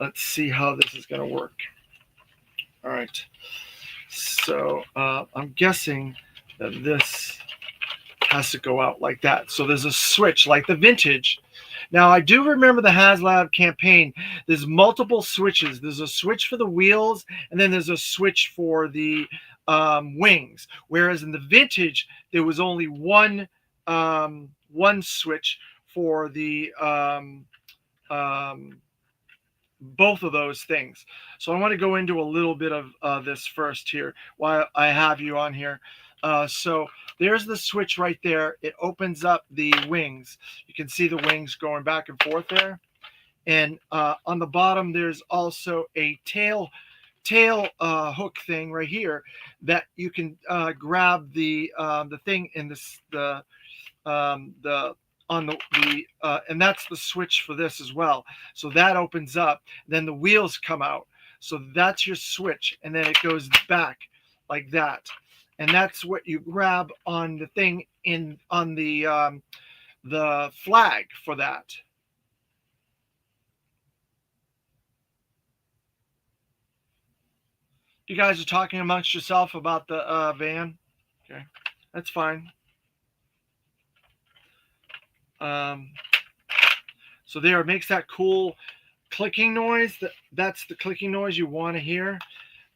Let's see how this is going to work. All right. So I'm guessing that this has to go out like that. So there's a switch like the vintage. Now I do remember the Haslab campaign. There's multiple switches. There's a switch for the wheels, and then there's a switch for the wings. Whereas in the vintage, there was only one switch for the both of those things. So I want to go into a little bit of this first here while I have you on here. So there's the switch right there. It opens up the wings. You can see the wings going back and forth there. And on the bottom, there's also a tail hook thing right here that you can grab the thing in the and that's the switch for this as well. So that opens up, then the wheels come out. So that's your switch, and then it goes back like that. And that's what you grab on the thing on the flag for that. You guys are talking amongst yourself about the van. Okay, that's fine. So there, it makes that cool clicking noise. That's the clicking noise you want to hear.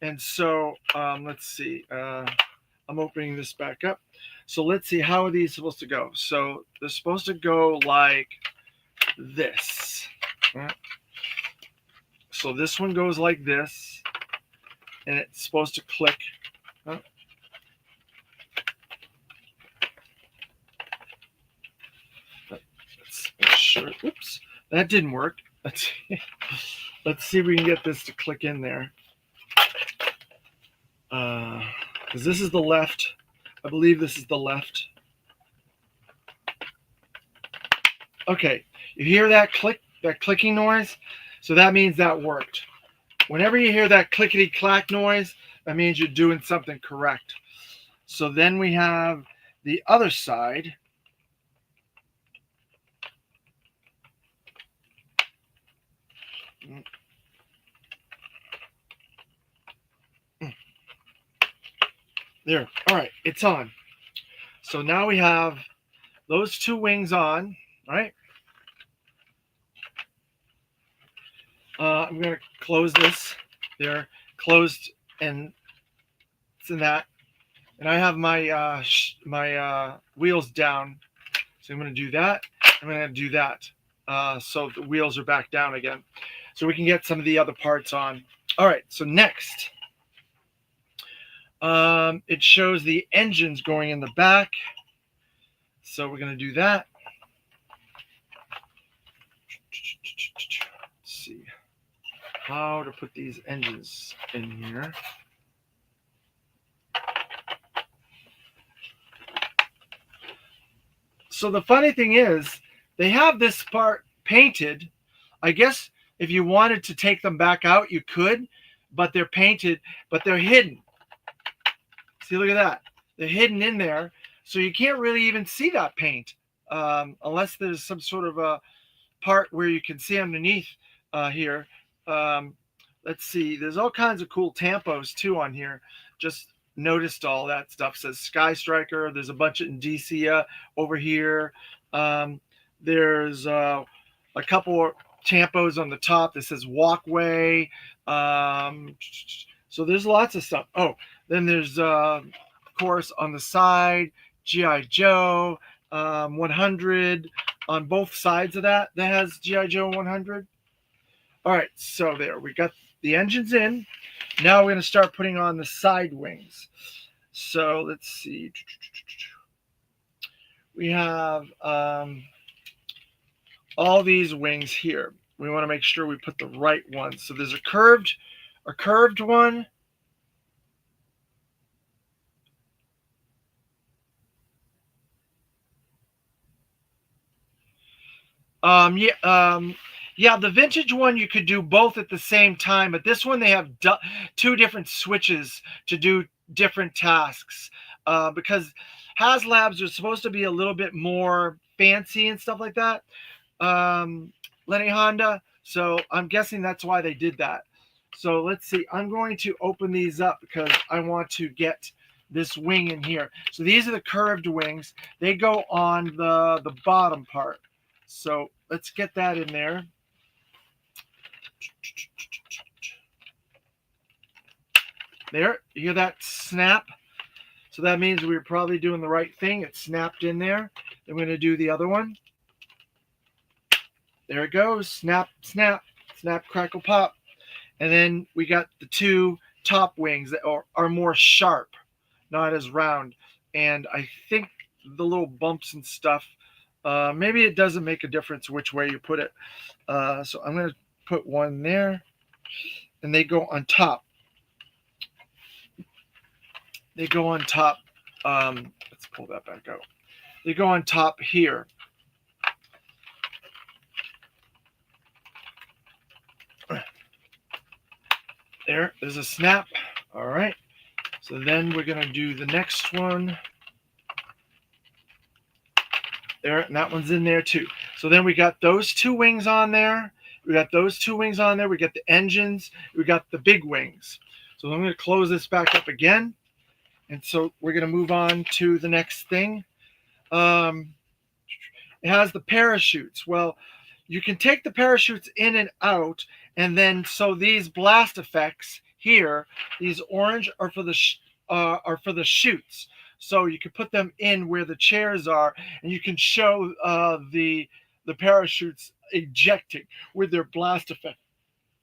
And so let's see. I'm opening this back up. So let's see, how are these supposed to go? So they're supposed to go like this. Right? So this one goes like this, and it's supposed to click. Sure. Oops, that didn't work. Let's see if we can get this to click in there. Because this is the left. I believe this is the left. Okay, you hear that click, that clicking noise? So that means that worked. Whenever you hear that clickety clack noise, that means you're doing something correct. So then we have the other side. There. All right, it's on. So now we have those two wings on, right? I'm going to close this. They're closed, and it's in that. And I have my wheels down. So I'm going to do that. I'm going to do that. So the wheels are back down again. So we can get some of the other parts on. All right, so next. It shows the engines going in the back. So we're going to do that. Let's see how to put these engines in here. So the funny thing is, they have this part painted. I guess if you wanted to take them back out, you could, but they're painted, but they're hidden. See, look at that. They're hidden in there, so you can't really even see that paint unless there's some sort of a part where you can see underneath here. Let's see. There's all kinds of cool tampos, too, on here. Just noticed all that stuff. It says Skystriker. There's a bunch of Indicia over here. There's a couple tampos on the top that says walkway. So there's lots of stuff. Oh, then there's of course on the side GI Joe 100 on both sides of that. That has GI Joe 100. All right, so there we got the engines in. Now we're going to start putting on the side wings. So let's see. We have all these wings here. We want to make sure we put the right ones. So there's a curved one. Yeah, the vintage one you could do both at the same time, but this one they have two different switches to do different tasks. Because Haslabs are supposed to be a little bit more fancy and stuff like that. Lenny Honda. So I'm guessing that's why they did that. So let's see. I'm going to open these up because I want to get this wing in here. So these are the curved wings. They go on the bottom part. So let's get that in there. There, you hear that snap? So that means we were probably doing the right thing. It snapped in there. Then we're going to do the other one. There it goes. Snap, snap, snap, crackle, pop. And then we got the two top wings that are more sharp, not as round. And I think the little bumps and stuff, maybe it doesn't make a difference which way you put it. So I'm going to put one there. And they go on top. They go on top. Let's pull that back out. They go on top here. There's a snap. All right. So then we're going to do the next one. There, and that one's in there too. So then we got those two wings on there. We got those two wings on there. We got the engines. We got the big wings. So I'm going to close this back up again. And so we're going to move on to the next thing. It has the parachutes. Well, you can take the parachutes in and out, and then so these blast effects here, these orange are for the chutes. So you can put them in where the chairs are, and you can show the parachutes ejecting with their blast effect.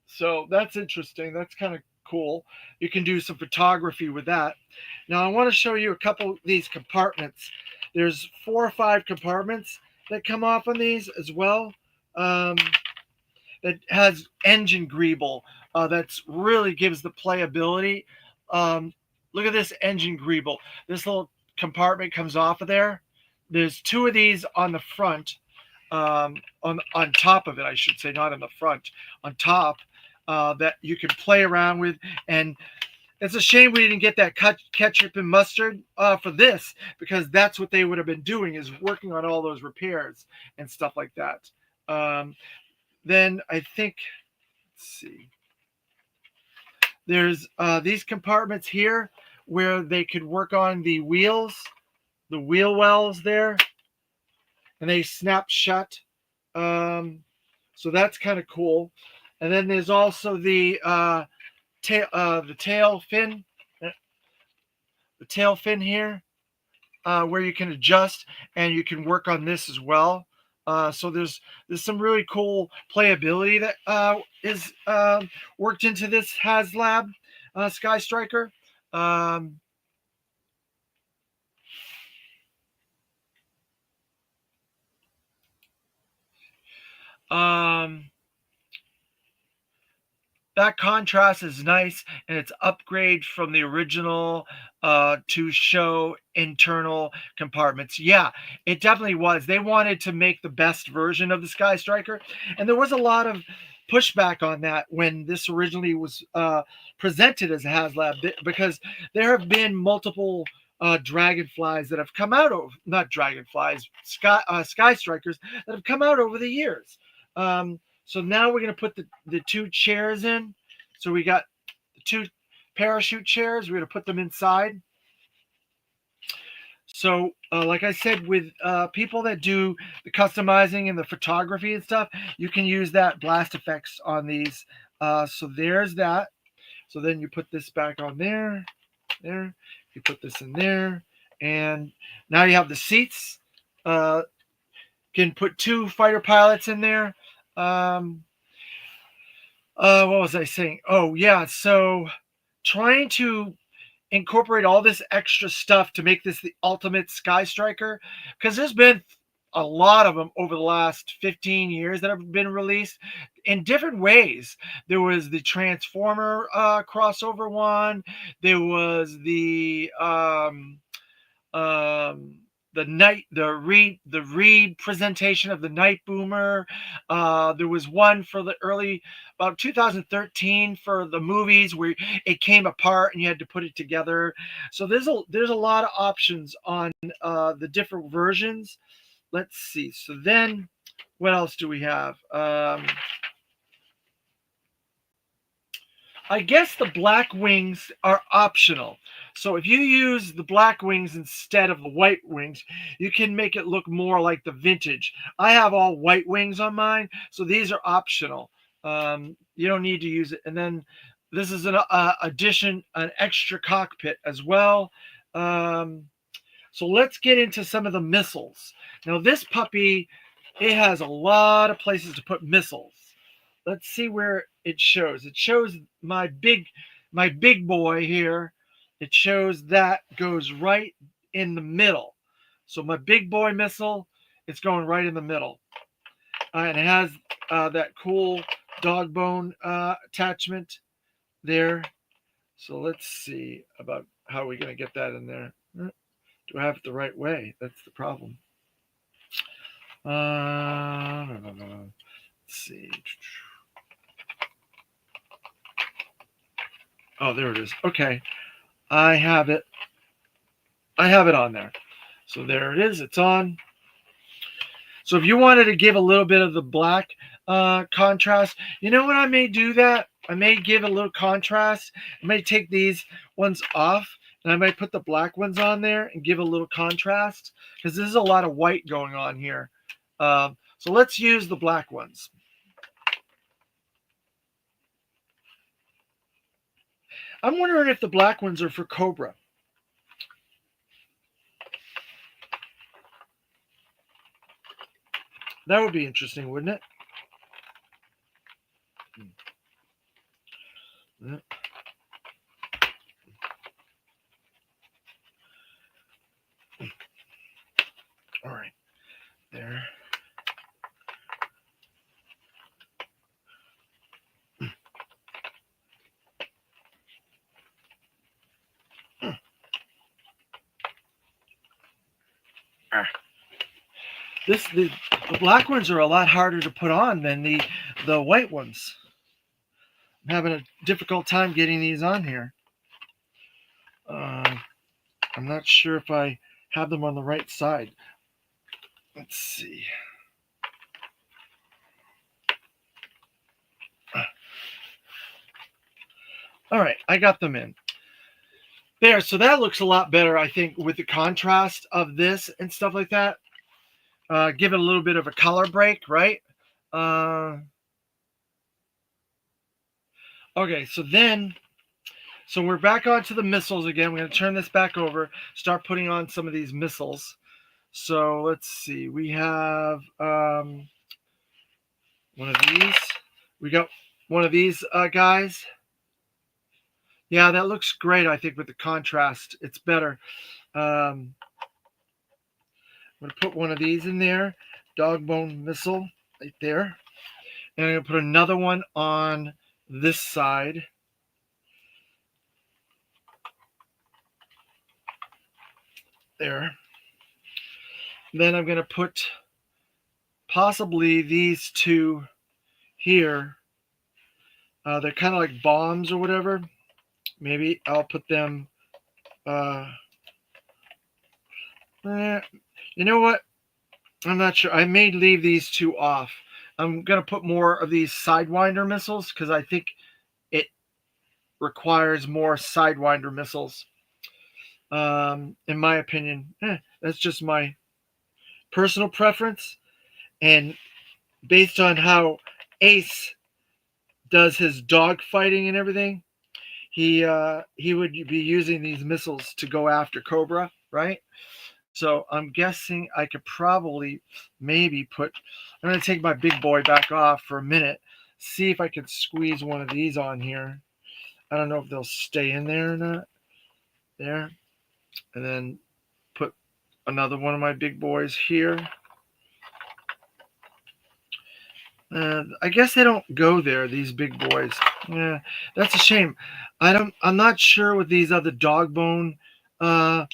So that's interesting. That's kind of cool. You can do some photography with that. Now I want to show you a couple of these compartments. There's 4 or 5 compartments that come off on these as well. That has engine greeble. That's really gives the playability. Look at this engine greeble. This little compartment comes off of there. There's 2 of these on the front, on top of it, I should say, not in the front, on top, that you can play around with. And it's a shame we didn't get that ketchup and mustard for this, because that's what they would have been doing, is working on all those repairs and stuff like that. Then I think, let's see, there's these compartments here where they could work on the wheels, the wheel wells there, and they snap shut. So that's kind of cool. And then there's also the tail fin here, where you can adjust, and you can work on this as well. So there's some really cool playability that is worked into this Haslab Skystriker. That contrast is nice, and it's upgrade from the original to show internal compartments. Yeah, it definitely was. They wanted to make the best version of the Skystriker, and there was a lot of pushback on that when this originally was presented as a Haslab, because there have been multiple dragonflies that have come out of, not dragonflies, sky strikers that have come out over the years. So now we're going to put the 2 chairs in. So we got the 2 parachute chairs. We're going to put them inside. So, like I said, with people that do the customizing and the photography and stuff, you can use that blast effects on these. So there's that. So then you put this back on there, there. You put this in there, and now you have the seats. Uh, can put 2 fighter pilots in there. Um, what was I saying? Oh yeah, so trying to incorporate all this extra stuff to make this the ultimate Skystriker, because there's been a lot of them over the last 15 years that have been released in different ways. There was the Transformer crossover one. There was um, the Reed presentation of the Night Boomer. There was one for the early about 2013 for the movies where it came apart and you had to put it together. So there's a lot of options on the different versions. Let's see. So then, what else do we have? I guess the black wings are optional. So if you use the black wings instead of the white wings, you can make it look more like the vintage. I have all white wings on mine, so these are optional. You don't need to use it. And then this is an addition, an extra cockpit as well. Um, so let's get into some of the missiles. Now this puppy, it has a lot of places to put missiles. Let's see where it shows. It shows my big boy here. It shows that goes right in the middle. So my big boy missile, it's going right in the middle. And it has that cool dog bone attachment there. So let's see about how we're going to get that in there. Do I have it the right way? That's the problem. Let's see. Oh, there it is. Okay. I have it. I have it on there. So there it is. It's on. So if you wanted to give a little bit of the black contrast, you know what I may do that? I may give a little contrast. I may take these ones off and I might put the black ones on there and give a little contrast because there's a lot of white going on here. So let's use the black ones. I'm wondering if the black ones are for Cobra. That would be interesting, wouldn't it? All right, there. The black ones are a lot harder to put on than the white ones. I'm having a difficult time getting these on here. I'm not sure if I have them on the right side. Let's see. All right, I got them in. There, so that looks a lot better, I think, with the contrast of this and stuff like that. Give it a little bit of a color break, right? Okay, so we're back onto the missiles again. We're going to turn this back over, start putting on some of these missiles. So let's see. We have one of these. We got one of these guys. Yeah, that looks great, I think, with the contrast. It's better. I'm going to put one of these in there. Dog bone missile right there. And I'm going to put another one on this side. There. Then I'm going to put possibly these two here. They're kind of like bombs or whatever. Maybe I'll put them. You know what? I'm not sure. I may leave these two off. I'm going to put more of these Sidewinder missiles because I think it requires more Sidewinder missiles. In my opinion, that's just my personal preference, and based on how Ace does his dog fighting and everything, he would be using these missiles to go after Cobra, right? So I'm guessing I could probably maybe put. I'm gonna take my big boy back off for a minute, see if I could squeeze one of these on here. I don't know if they'll stay in there or not. There, and then put another one of my big boys here. I guess they don't go there. These big boys. Yeah, that's a shame. I'm not sure what these other dog bone uh,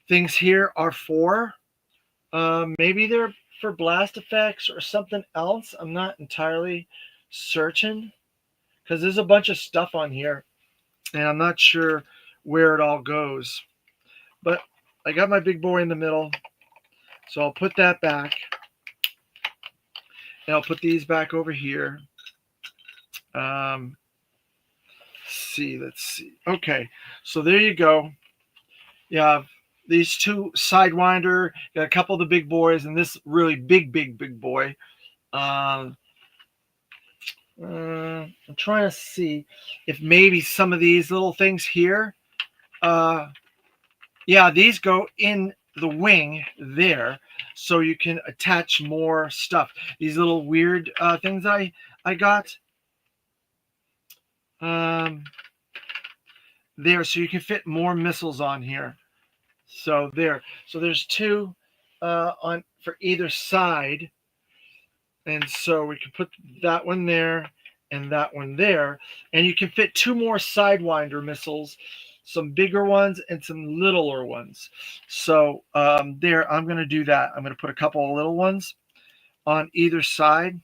things here are for. Maybe they're for blast effects or something else. I'm not entirely certain because there's a bunch of stuff on here, and I'm not sure where it all goes. But I got my big boy in the middle, so I'll put that back, and I'll put these back over here. Um, let's see. Okay, so there you go. You have these two Sidewinder, got a couple of the big boys, and this really big boy. Um, I'm trying to see if maybe some of these little things here, uh, yeah, these go in the wing there, so you can attach more stuff. These little weird things I got um, there, so you can fit more missiles on here. So there, so there's two on for either side, and so we can put that one there and that one there, and you can fit two more Sidewinder missiles, some bigger ones and some littler ones. So there, I'm going to do that. I'm going to put a couple of little ones on either side,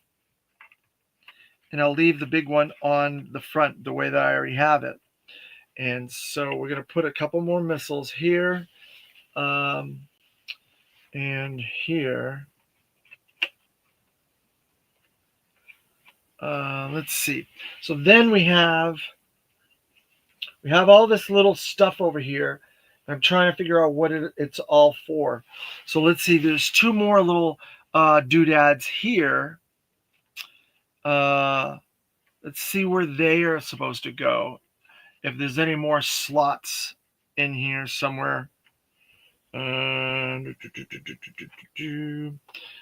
and I'll leave the big one on the front the way that I already have it. And so we're going to put a couple more missiles here and here. Let's see. So then we have all this little stuff over here. I'm trying to figure out what it's all for. So let's see. There's two more little doodads here. Let's see where they are supposed to go. If there's any more slots in here somewhere.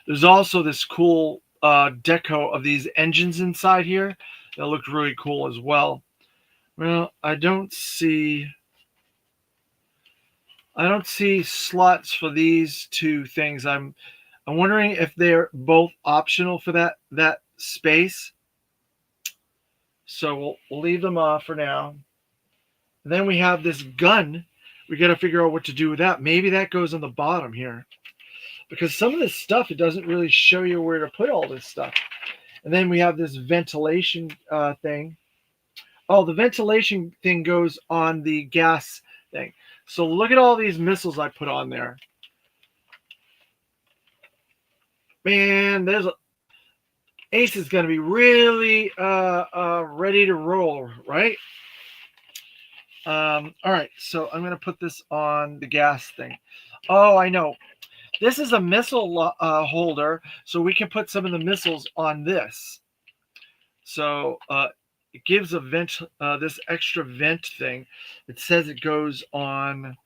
There's also this cool deco of these engines inside here that look really cool as well. Well, I don't see slots for these two things. I'm wondering if they're both optional for that space. So we'll leave them off for now. And then we have this gun. We got to figure out what to do with that. Maybe that goes on the bottom here, because some of this stuff, it doesn't really show you where to put all this stuff. And then we have this ventilation thing. Oh, the ventilation thing goes on the gas thing. So look at all these missiles I put on there. Man, Ace is going to be really ready to roll, right? All right, so I'm going to put this on the gas thing. Oh, I know. This is a missile holder, so we can put some of the missiles on this. So it gives a vent, this extra vent thing. It says it goes on.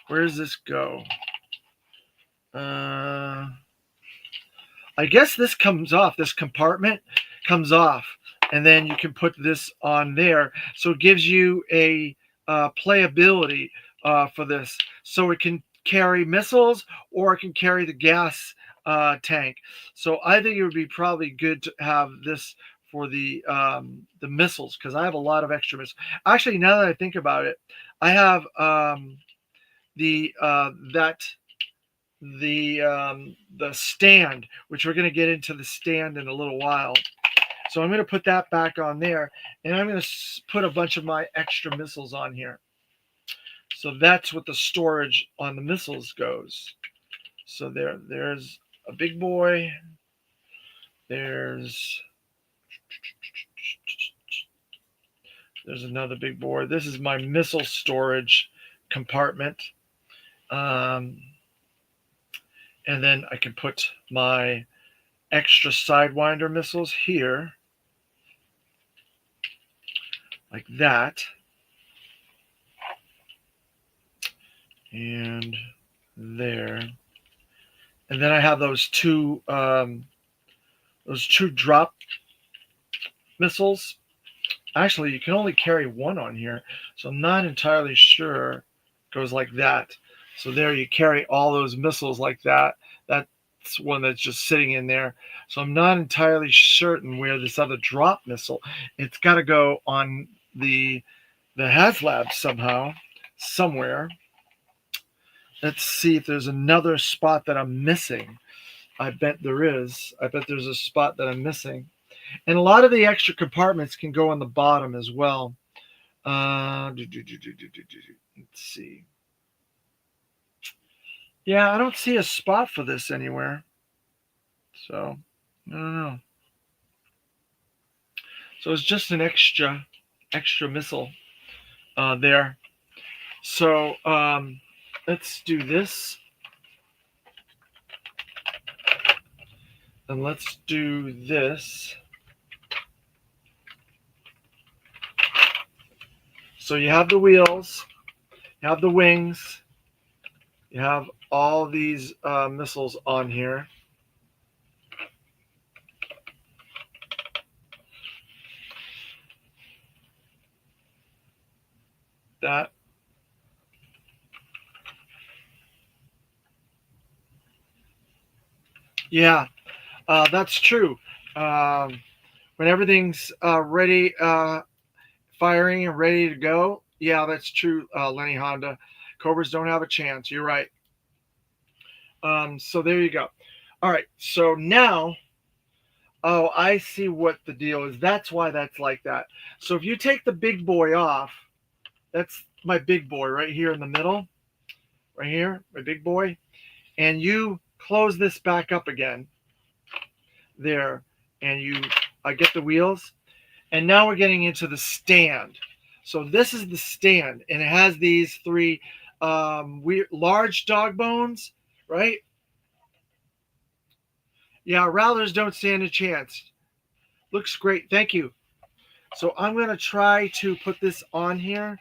Where does this go? I guess this comes off. This compartment comes off, and then you can put this on there. So it gives you a playability for this. So it can carry missiles, or it can carry the gas tank. So I think it would be probably good to have this for the missiles, because I have a lot of extra missiles. Actually, now that I think about it, I have the stand, which we're going to get into the stand in a little while. So I'm going to put that back on there, and I'm going to put a bunch of my extra missiles on here. So that's what the storage on the missiles goes. So there's a big boy. There's another big boy. This is my missile storage compartment. Um, and then I can put my extra Sidewinder missiles here, like that. And there. And then I have those two drop missiles. Actually, you can only carry one on here, so I'm not entirely sure. It goes like that. So there you carry all those missiles like that. That's one that's just sitting in there. So I'm not entirely certain where this other drop missile. It's got to go on the Haslab somehow, somewhere. Let's see if there's another spot that I'm missing. I bet there is. I bet there's a spot that I'm missing. And a lot of the extra compartments can go on the bottom as well. Let's see. Yeah, I don't see a spot for this anywhere. So, I don't know. So it's just an extra missile there. So let's do this. And let's do this. So you have the wheels, you have the wings, you have all these missiles on here. That. Yeah, that's true. When everything's ready, firing and ready to go, yeah, that's true, Lenny Honda. Cobras don't have a chance. You're right. So there you go. All right. So now, oh, I see what the deal is. That's why that's like that. So if you take the big boy off, that's my big boy right here in the middle, right here, my big boy, and you close this back up again, there, and you get the wheels, and now we're getting into the stand. So this is the stand, and it has these three large dog bones, right? Yeah, Rowlers don't stand a chance. Looks great. Thank you. So I'm going to try to put this on here.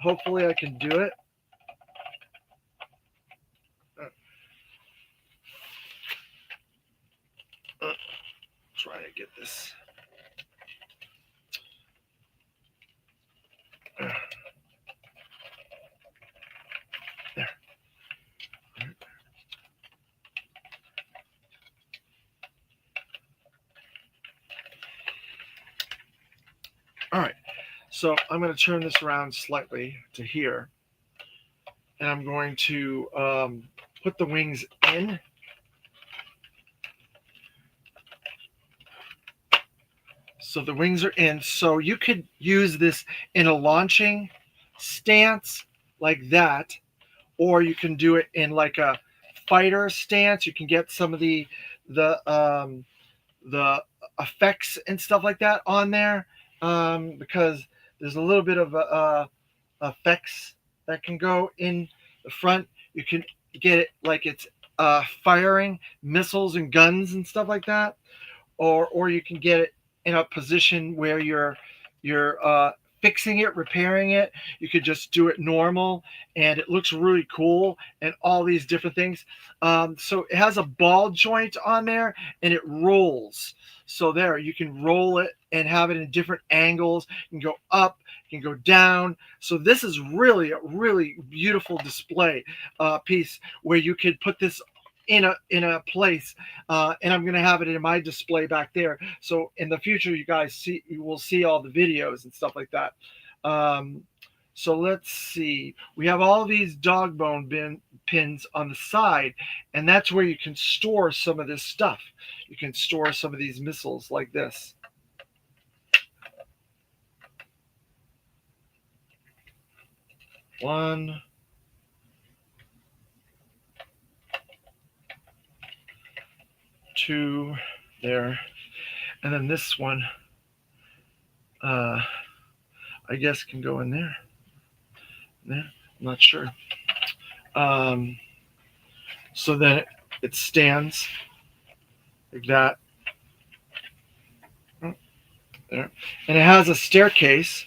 Hopefully I can do it. Try to get this. There. All right. So I'm going to turn this around slightly to here. And I'm going to put the wings in. So the wings are in. So you could use this in a launching stance like that, or you can do it in like a fighter stance. You can get some of the effects and stuff like that on there, because there's a little bit of effects that can go in the front. You can get it like it's firing missiles and guns and stuff like that, or you can get it in a position where you're fixing it, repairing it. You could just do it normal, and it looks really cool, and all these different things. So it has a ball joint on there, and it rolls. So there, you can roll it and have it in different angles. You can go up, you can go down. So this is really a really beautiful display piece where you could put this in a place, and I'm going to have it in my display back there. So in the future, you will see all the videos and stuff like that. So let's see. We have all these dog bone pins on the side, and that's where you can store some of this stuff. You can store some of these missiles like this. One, two, there, and then this one, I guess, can go in there. There. I'm not sure. Um, so then it stands like that. Oh, there. And it has a staircase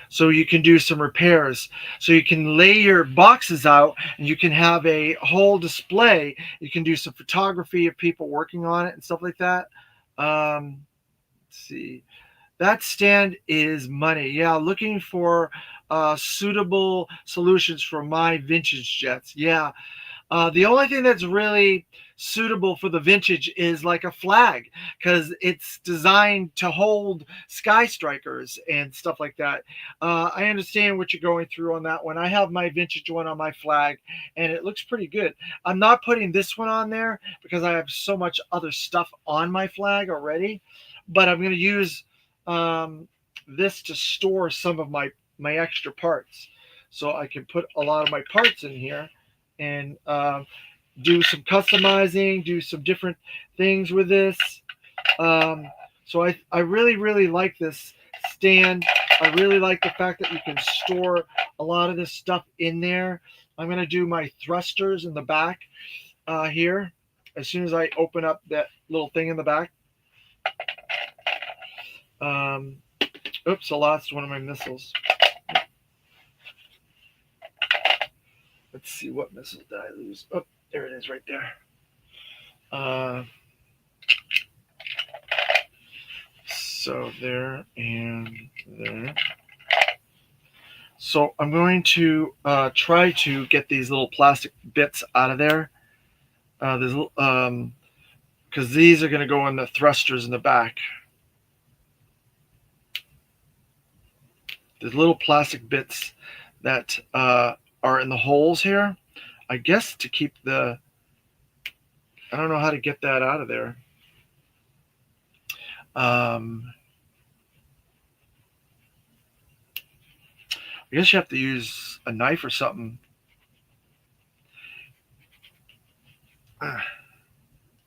so you can do some repairs. So you can lay your boxes out and you can have a whole display. You can do some photography of people working on it and stuff like that. Let's see. That stand is money. Yeah, looking for suitable solutions for my vintage jets. Yeah, the only thing that's really suitable for the vintage is like a flag because it's designed to hold Skystrikers and stuff like that. I understand what you're going through on that one. I have my vintage one on my flag and it looks pretty good. I'm not putting this one on there because I have so much other stuff on my flag already, but I'm going to use this to store some of my extra parts. So I can put a lot of my parts in here and do some customizing, do some different things with this. So I really, really like this stand. I really like the fact that you can store a lot of this stuff in there. I'm going to do my thrusters in the back here as soon as I open up that little thing in the back. Oops, I lost one of my missiles. Let's see, what missile did I lose? Oh, there it is right there. So there and there. So I'm going to try to get these little plastic bits out of there. Because these are going to go in the thrusters in the back. There's little plastic bits that are in the holes here. I guess to keep the... I don't know how to get that out of there. I guess you have to use a knife or something.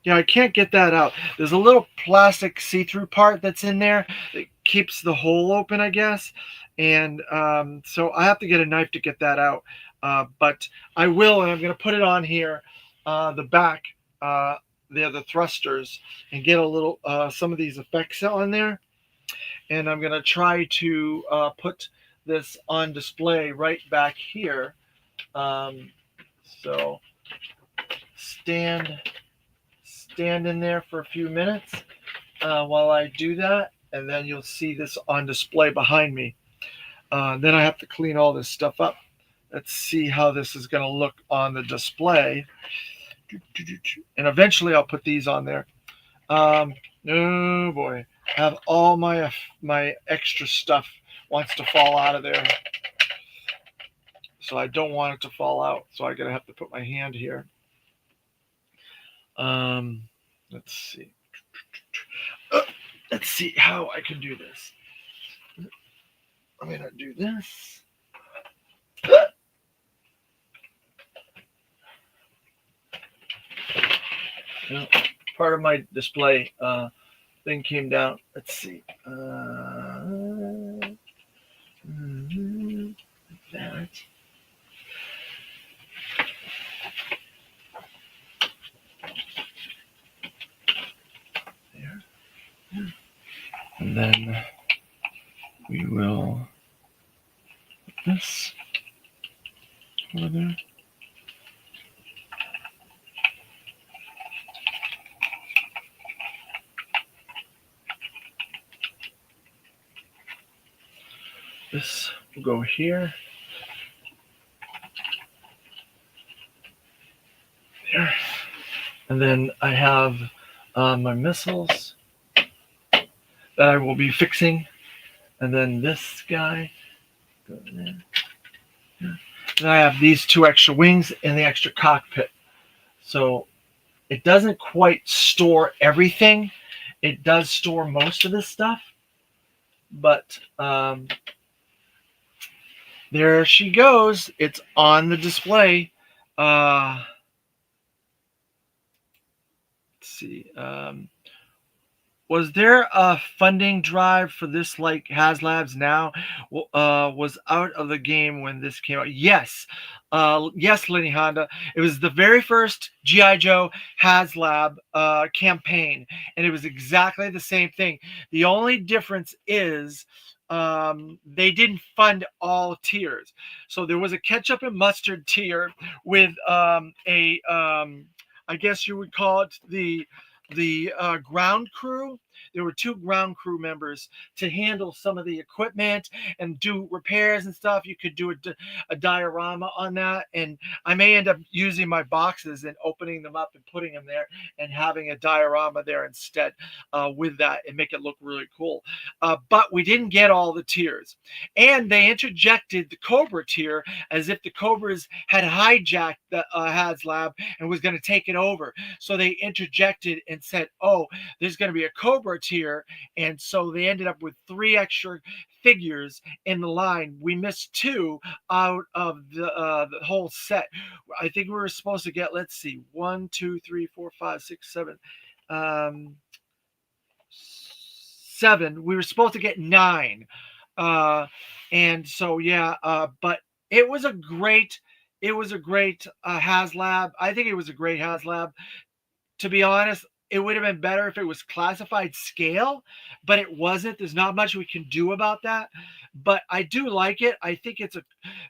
Yeah, I can't get that out. There's a little plastic see-through part that's in there that keeps the hole open, I guess. And so I have to get a knife to get that out. But I will, and I'm going to put it on here, the back, the other thrusters, and get a little some of these effects on there. And I'm going to try to put this on display right back here. So stand in there for a few minutes while I do that, and then you'll see this on display behind me. Then I have to clean all this stuff up. Let's see how this is going to look on the display. And eventually I'll put these on there. Oh boy, I have all my extra stuff wants to fall out of there. So I don't want it to fall out. So I'm going to have to put my hand here. Let's see. Let's see how I can do this. I'm going to do this. Part of my display thing came down. Let's see. That. There. And then we will put this over there. This will go here. There. And then I have my missiles that I will be fixing. And then this guy. Go there. Yeah. And I have these two extra wings in the extra cockpit. So it doesn't quite store everything. It does store most of this stuff. But there she goes. It's on the display. Let's see. Was there a funding drive for this like Haslabs now? Was out of the game when this came out. Yes. Yes, Lenny Honda. It was the very first G.I. Joe Haslab campaign, and it was exactly the same thing. The only difference is they didn't fund all tiers. So there was a ketchup and mustard tier with I guess you would call it the ground crew. There were two ground crew members to handle some of the equipment and do repairs and stuff. You could do a diorama on that, and I may end up using my boxes and opening them up and putting them there and having a diorama there instead with that and make it look really cool. But we didn't get all the tiers, and they interjected the Cobra tier as if the Cobras had hijacked the HasLab and was going to take it over. So they interjected and said, "Oh, there's going to be a Cobra tier," and so they ended up with three extra figures in the line. We missed two out of the whole set. I think we were supposed to get, let's see, one, two, three, four, five, six, seven, um, seven. We were supposed to get nine, uh, and so yeah. But it was a great, HasLab. I think it was a great HasLab. To be honest, it would have been better if it was classified scale, but it wasn't. There's not much we can do about that. But I do like it. I think it's a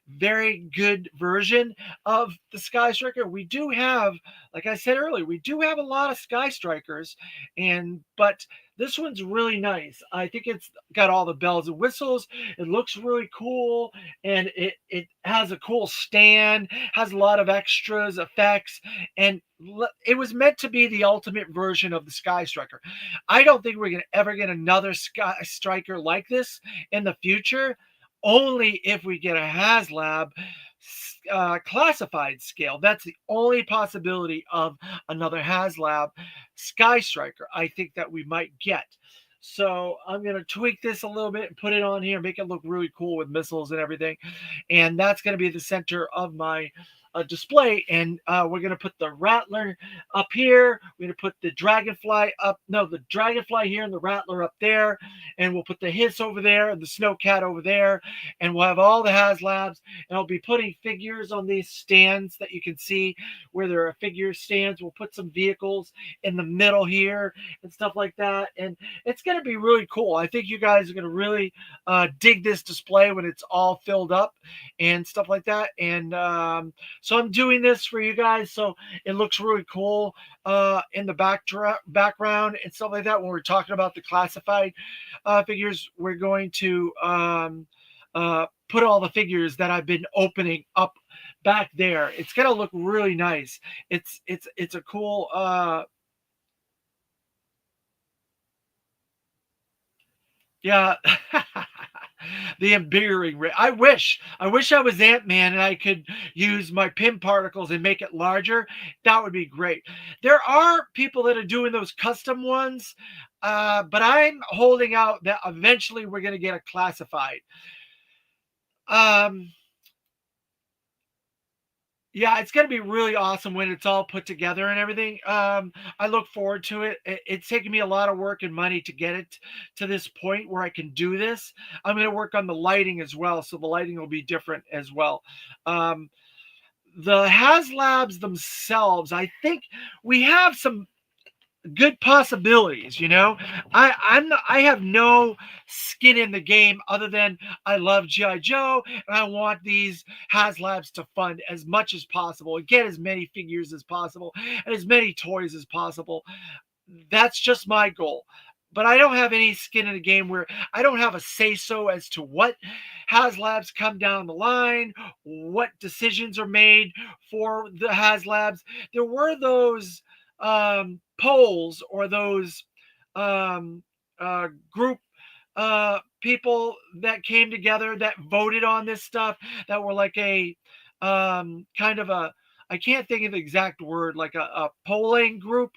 very good version of the Skystriker. We do have, like I said earlier, we do have a lot of Skystrikers, but this one's really nice. I think it's got all the bells and whistles. It looks really cool, and it has a cool stand, has a lot of extras, effects, and it was meant to be the ultimate version of the Sky Striker. I don't think we're going to ever get another Sky Striker like this in the future, only if we get a HasLab classified scale. That's the only possibility of another HasLab Sky Striker I think that we might get. So I'm going to tweak this a little bit and put it on here, make it look really cool with missiles and everything. And that's going to be the center of my display. And we're going to put the Rattler up here. We're going to put the Dragonfly up. No, the Dragonfly here and the Rattler up there. And we'll put the Hiss over there and the Snowcat over there. And we'll have all the HasLabs. And I'll be putting figures on these stands that you can see where there are figure stands. We'll put some vehicles in the middle here and stuff like that. And it's going to be really cool. I think you guys are going to really dig this display when it's all filled up and stuff like that. And so I'm doing this for you guys so it looks really cool in the background and stuff like that. When we're talking about the classified figures, we're going to put all the figures that I've been opening up back there. It's going to look really nice. It's a cool yeah. The invigorating ray. I wish I was Ant-Man and I could use my pin particles and make it larger. That would be great. There are people that are doing those custom ones, but I'm holding out that eventually we're going to get a classified. Um, yeah, it's going to be really awesome when it's all put together and everything. I look forward to it. It's taken me a lot of work and money to get it to this point where I can do this. I'm going to work on the lighting as well, so the lighting will be different as well. Um, the HasLabs themselves, I think we have some good possibilities. I have no skin in the game other than I love GI Joe and I want these HasLabs to fund as much as possible and get as many figures as possible and as many toys as possible. That's just my goal. But I don't have any skin in the game where I don't have a say so as to what HasLabs come down the line, what decisions are made for the HasLabs. There were those polls or those group people that came together that voted on this stuff that were like a kind of a, I can't think of the exact word, like a polling group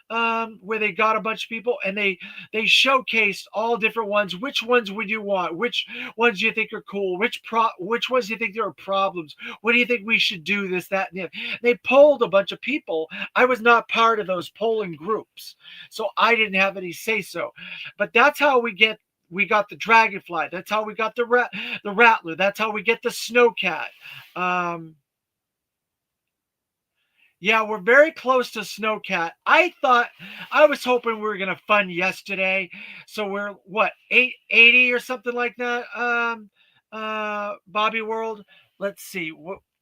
where they got a bunch of people and they showcased all different ones. Which ones would you want? Which ones do you think are cool? Which ones do you think there are problems? What do you think we should do? This, that, and the other. They polled a bunch of people. I was not part of those polling groups, so I didn't have any say so. But that's how we got the dragonfly. That's how we got the rattler. That's how we get the snowcat. Um, yeah, we're very close to Snowcat. I was hoping we were gonna fund yesterday, so we're what 880 or something like that. Bobby World. Let's see.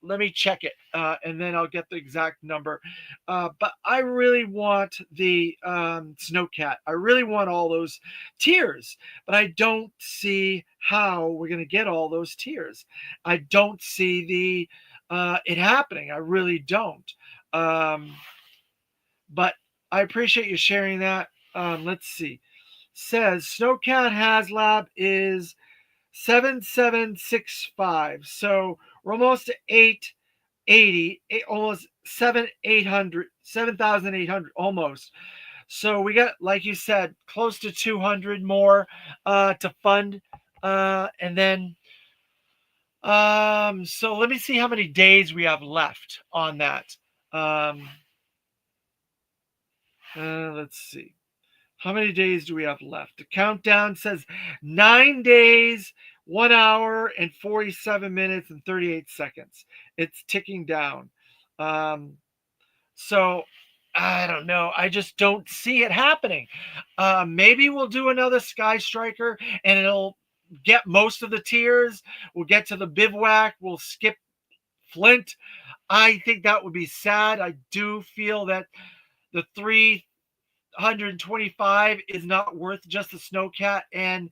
Let me check it, and then I'll get the exact number. But I really want the Snowcat. I really want all those tiers, but I don't see how we're gonna get all those tiers. I don't see the it happening. I really don't. Um, but I appreciate you sharing that. Let's see. Says Snowcat Haslab is 7765. So we're almost to 880, almost 7,800, 7,800 almost. So we got, like you said, close to 200 more to fund. And then so let me see how many days we have left on that. Um, let's see. How many days do we have left? The countdown says 9 days, 1 hour, and 47 minutes and 38 seconds. It's ticking down. Um, so I don't know. I just don't see it happening. Maybe we'll do another Skystriker and it'll get most of the tiers. We'll get to the bivouac. We'll skip Flint. I think that would be sad. I do feel that the 325 is not worth just the snowcat and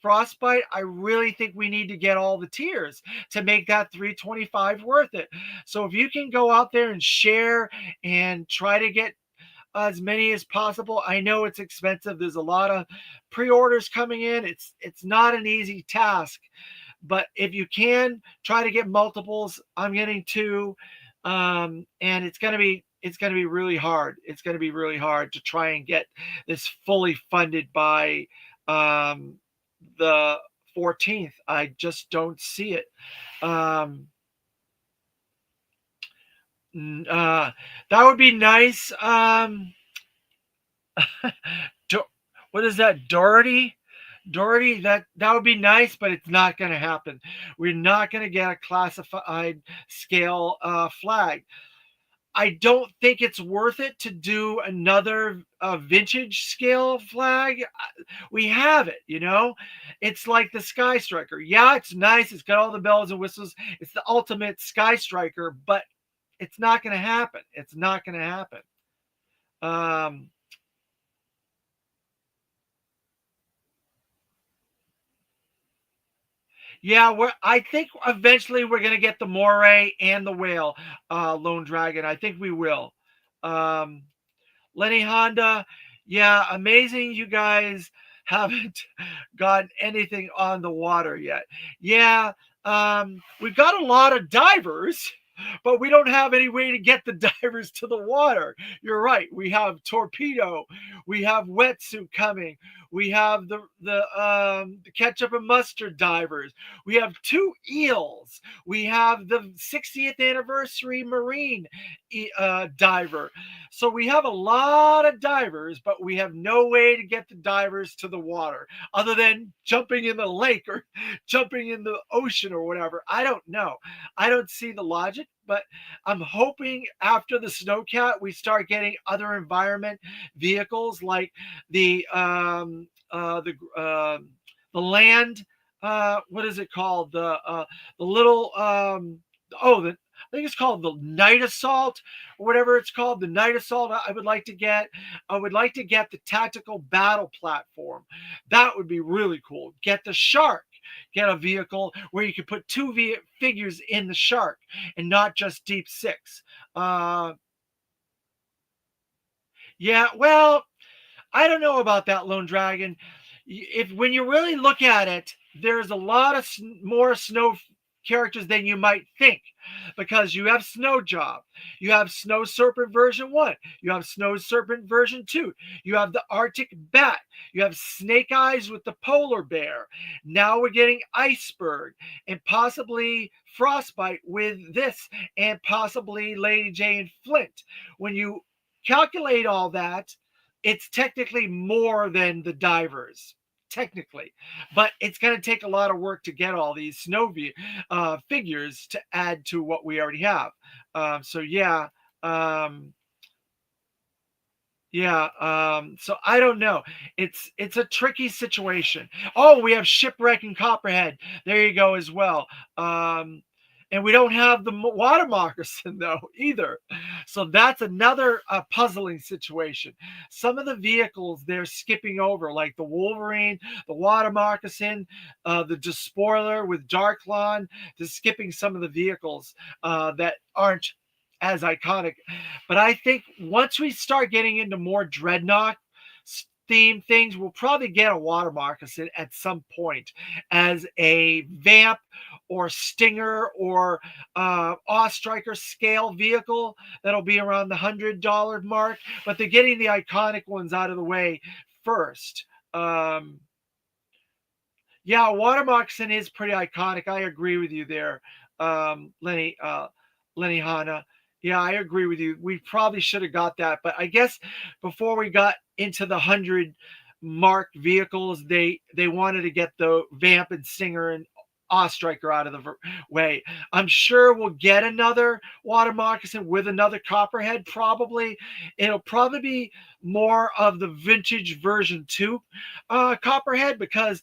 frostbite. I really think we need to get all the tiers to make that 325 worth it. So if you can go out there and share and try to get as many as possible. I know it's expensive. There's a lot of pre-orders coming in. It's not an easy task, but if you can try to get multiples, I'm getting two, and it's gonna be really hard. It's gonna be really hard to try and get this fully funded by the 14th. I just don't see it. Um, that would be nice. What is that, Doherty? Doherty, that would be nice, but it's not going to happen. We're not going to get a classified scale flag. I don't think it's worth it to do another vintage scale flag. We have it, you know. It's like the Skystriker. Yeah, it's nice. It's got all the bells and whistles. It's the ultimate Skystriker, but it's not going to happen. It's not going to happen. Um, Yeah, I think eventually we're gonna get the moray and the whale, lone dragon. I think we will. Um, Lenny Honda, yeah, amazing. You guys haven't got anything on the water yet. Yeah, we've got a lot of divers, but we don't have any way to get the divers to the water. You're right. We have torpedo. We have wetsuit coming. We have the ketchup and mustard divers. We have two eels. We have the 60th anniversary marine diver. So we have a lot of divers, but we have no way to get the divers to the water other than jumping in the lake or jumping in the ocean or whatever. I don't know. I don't see the logic, but I'm hoping after the snowcat we start getting other environment vehicles like the the land. What is it called? The little I think it's called the night assault or whatever it's called. The night assault. I would like to get. I would like to get the tactical battle platform. That would be really cool. Get the shark. Get a vehicle where you can put two figures in the shark and not just deep six. Yeah, well, I don't know about that, Lone Dragon. If when you really look at it, there's a lot of more snow characters than you might think, because you have Snow Job, you have Snow Serpent version 1, you have Snow Serpent version 2, you have the Arctic Bat, you have Snake Eyes with the polar bear. Now we're getting Iceberg and possibly Frostbite with this, and possibly Lady J and Flint. When you calculate all that, it's technically more than the divers, technically, but it's going to take a lot of work to get all these figures to add to what we already have. So yeah, um, yeah. So I don't know. It's a tricky situation. Oh, we have Shipwreck and Copperhead. There you go as well. Um, and we don't have the water moccasin though either. So that's another puzzling situation. Some of the vehicles they're skipping over, like the Wolverine, the water moccasin, the Despoiler with Darklon. They're skipping some of the vehicles that aren't as iconic. But I think once we start getting into more Dreadnought theme things, we'll probably get a water moccasin at some point as a Vamp or Stinger or Striker scale vehicle that'll be around the $100 mark. But they're getting the iconic ones out of the way first. Yeah, water moccasin is pretty iconic. I agree with you there, Lenny. Lenny Hanna. Yeah, I agree with you. We probably should have got that, but I guess before we got into the 100 mark vehicles, they wanted to get the Vamp and Stinger and Striker out of the way. I'm sure we'll get another water moccasin with another Copperhead. Probably it'll probably be more of the vintage version 2 Copperhead, because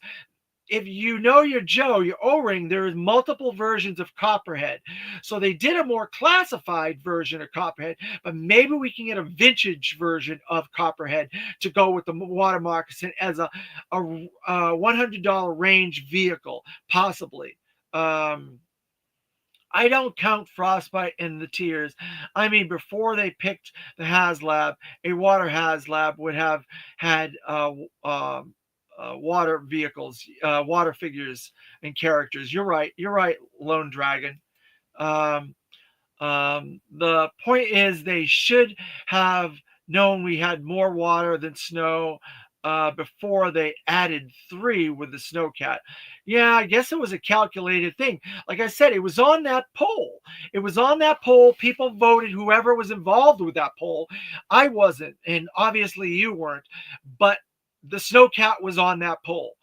if you know your Joe, your O-ring, there is multiple versions of Copperhead. So they did a more classified version of Copperhead, but maybe we can get a vintage version of Copperhead to go with the water moccasin as a $100 range vehicle, possibly. Um, I don't count Frostbite in the tiers. I mean, before they picked the Haslab, a water Haslab would have had water vehicles, water figures, and characters. You're right. You're right, Lone Dragon. Um, the point is, they should have known we had more water than snow before they added 3 with the snowcat. Yeah, I guess it was a calculated thing. Like I said, it was on that poll. It was on that poll. People voted, whoever was involved with that poll. I wasn't, and obviously you weren't, but the snowcat was on that poll.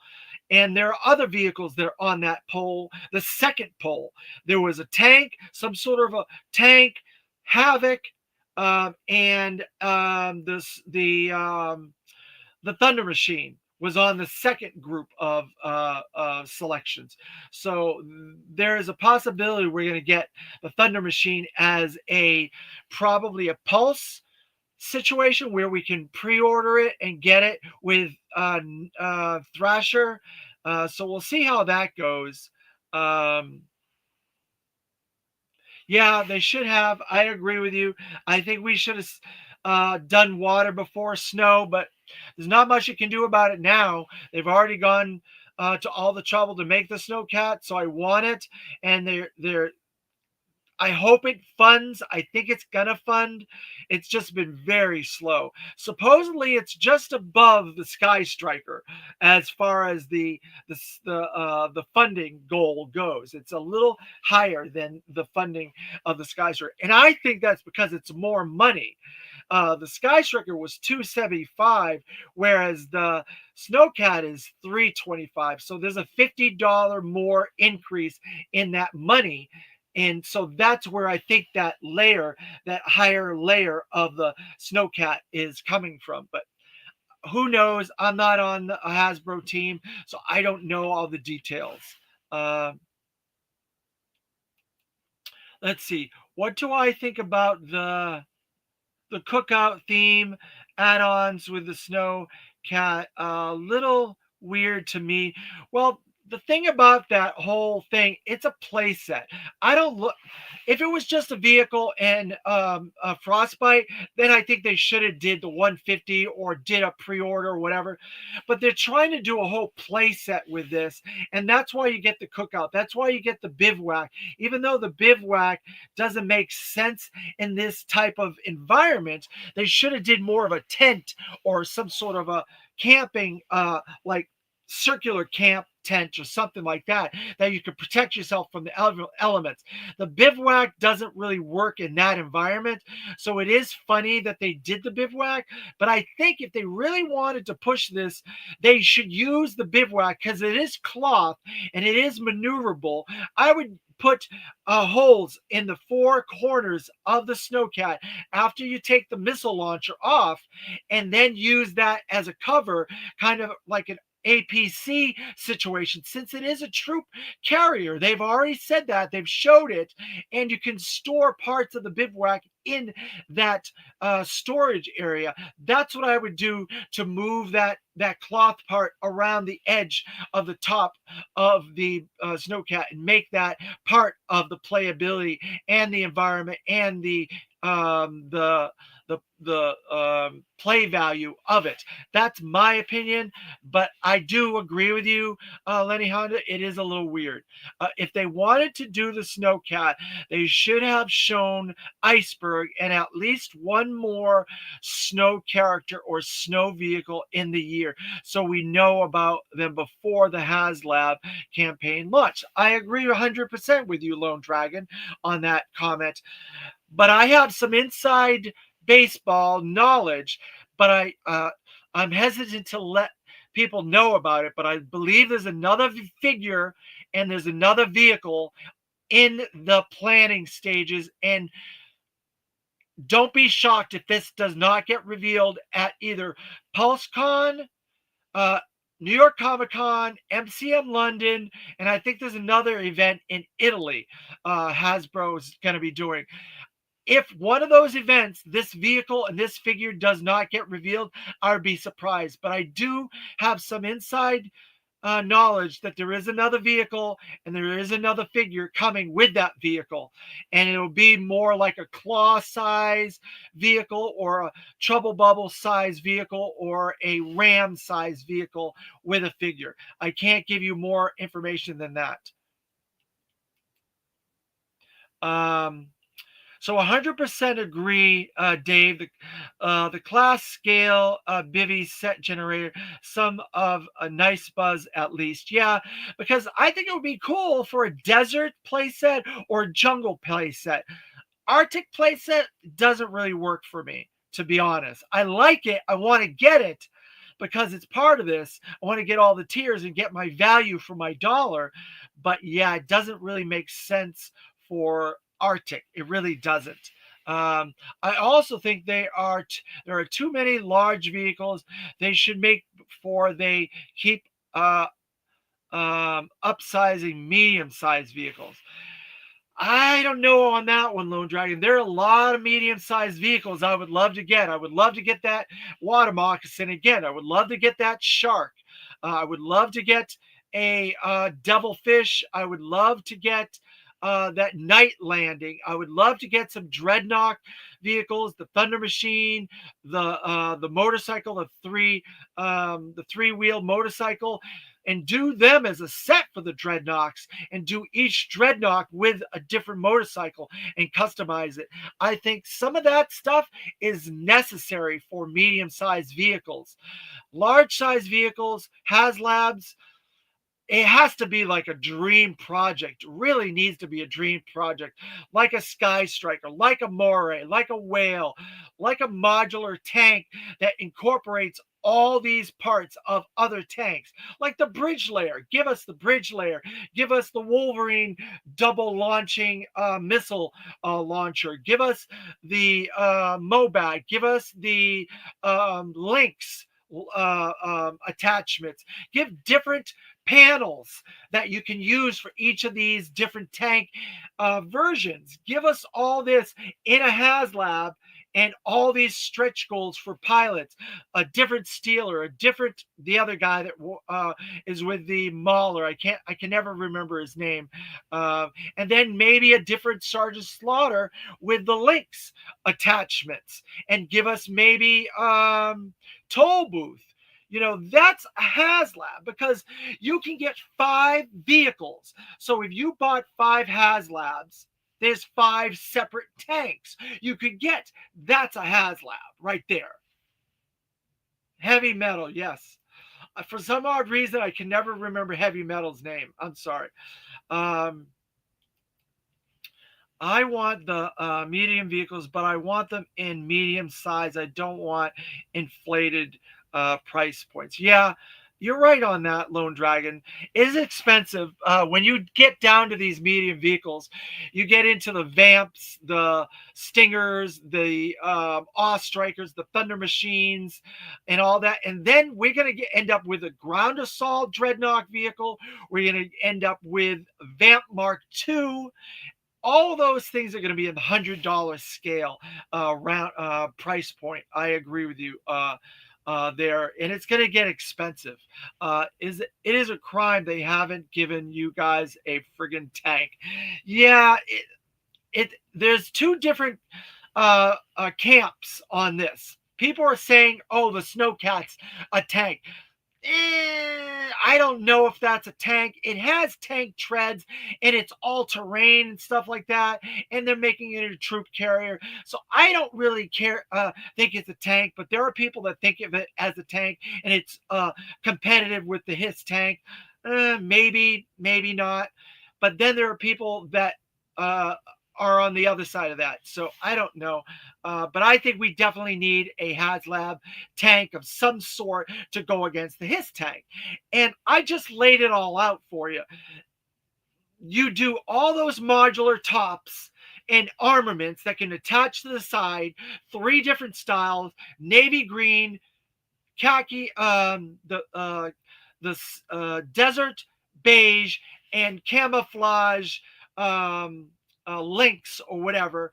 And there are other vehicles that are on that pole, the second pole. There was a tank, some sort of a tank, Havoc, and the Thunder Machine was on the second group of selections. So there is a possibility we're going to get the Thunder Machine as a probably a pulse situation where we can pre-order it and get it with Thrasher. So we'll see how that goes. Um, yeah, they should have. I agree with you. I think we should have done water before snow, but there's not much you can do about it now. They've already gone to all the trouble to make the snowcat, so I want it, and they're I hope it funds. I think it's gonna fund. It's just been very slow. Supposedly, it's just above the Skystriker as far as the funding goal goes. It's a little higher than the funding of the Skystriker, and I think that's because it's more money. The Skystriker was 275, whereas the Snowcat is 325. So there's a $50 more increase in that money, and so that's where I think that layer, that higher layer of the Snowcat is coming from. But who knows? I'm not on the Hasbro team, so I don't know all the details. Uh, let's see. What do I think about the cookout theme add-ons with the snow cat? A little weird to me. Well, the thing about that whole thing, it's a play set. I don't look if it was just a vehicle and a frostbite, then I think they should have did the 150 or did a pre-order or whatever. But they're trying to do a whole play set with this, and that's why you get the cookout. That's why you get the bivouac. Even though the bivouac doesn't make sense in this type of environment, they should have did more of a tent or some sort of a camping like circular camp tent or something like that, that you could protect yourself from the elements. The bivouac doesn't really work in that environment, so it is funny that they did the bivouac. But I think if they really wanted to push this, they should use the bivouac because it is cloth and it is maneuverable. I would put holes in the four corners of the snowcat after you take the missile launcher off, and then use that as a cover, kind of like an APC situation, since it is a troop carrier. They've already said that, they've showed it, and you can store parts of the bivouac in that storage area. That's what I would do to move that cloth part around the edge of the top of the snowcat and make that part of the playability and the environment and the play value of it. That's my opinion, but I do agree with you, Lenny Honda. It is a little weird. If they wanted to do the snowcat, they should have shown Iceberg and at least one more snow character or snow vehicle in the year, so we know about them before the Haslab campaign launch. I agree 100% with you, Lone Dragon, on that comment. But I have some inside baseball knowledge, but I'm hesitant to let people know about it. But I believe there's another figure and there's another vehicle in the planning stages, and don't be shocked if this does not get revealed at either PulseCon, uh, New York Comic Con, MCM London, and I think there's another event in Italy Hasbro is going to be doing. If one of those events, this vehicle and this figure does not get revealed, I would be surprised. But I do have some inside knowledge that there is another vehicle and there is another figure coming with that vehicle. And it'll be more like a claw size vehicle or a trouble bubble size vehicle or a ram size vehicle with a figure. I can't give you more information than that. So 100% agree, Dave. The class scale Bivy set generator, some of a nice buzz at least. Yeah, because I think it would be cool for a desert playset or jungle playset. Arctic playset doesn't really work for me, to be honest. I like it. I want to get it because it's part of this. I want to get all the tiers and get my value for my dollar. But yeah, it doesn't really make sense for Arctic. It really doesn't. I also think there are too many large vehicles. They should make before they keep upsizing medium-sized vehicles. I don't know on that one, Lone Dragon. There are a lot of medium-sized vehicles I would love to get. I would love to get that water moccasin again. I would love to get that shark. I would love to get a devilfish. I would love to get that night landing. I would love to get some dreadnought vehicles, the Thunder Machine, the motorcycle, the three-wheel motorcycle, and do them as a set for the dreadnoughts, and do each dreadnought with a different motorcycle and customize it. I think some of that stuff is necessary for medium-sized vehicles. Large-sized vehicles, Haslabs, it has to be like a dream project. It really needs to be a dream project, like a Skystriker, like a Moray, like a Whale, like a modular tank that incorporates all these parts of other tanks, like the bridge layer. Give us the bridge layer. Give us the Wolverine double launching missile launcher. Give us the MOBAG. Give us the Lynx attachments. Give different panels that you can use for each of these different tank versions. Give us all this in a Haslab, and all these stretch goals for pilots, a different Steeler, a different the other guy that is with the Mauler. I can never remember his name, and then maybe a different Sergeant Slaughter with the Lynx attachments, and give us maybe toll booth. That's a HasLab because you can get 5 vehicles. So if you bought 5 HasLabs, there's 5 separate tanks you could get. That's a HasLab right there. Heavy Metal, yes. For some odd reason, I can never remember Heavy Metal's name. I'm sorry. I want the medium vehicles, but I want them in medium size. I don't want inflated price points. Yeah, you're right on that, Lone Dragon. It is expensive. When you get down to these medium vehicles, you get into the Vamps, the Stingers, the Awe Strikers, the Thunder Machines, and all that. And then we're going to end up with a Ground Assault Dreadnought vehicle. We're going to end up with Vamp Mark II. All those things are going to be in the $100 scale round price point. I agree with you there, and it's going to get expensive. It is a crime they haven't given you guys a friggin' tank. Yeah, there's 2 different camps on this. People are saying, "Oh, the Snowcat's a tank." I don't know if that's a tank. It has tank treads and it's all terrain and stuff like that, and they're making it a troop carrier. So I don't really think it's a tank, but there are people that think of it as a tank, and it's competitive with the HISS tank. Maybe, maybe not. But then there are people that are on the other side of that. So I don't know. But I think we definitely need a HasLab tank of some sort to go against the HISS tank. And I just laid it all out for you. You do all those modular tops and armaments that can attach to the side, 3 different styles: navy green, khaki, the desert beige, and camouflage links or whatever.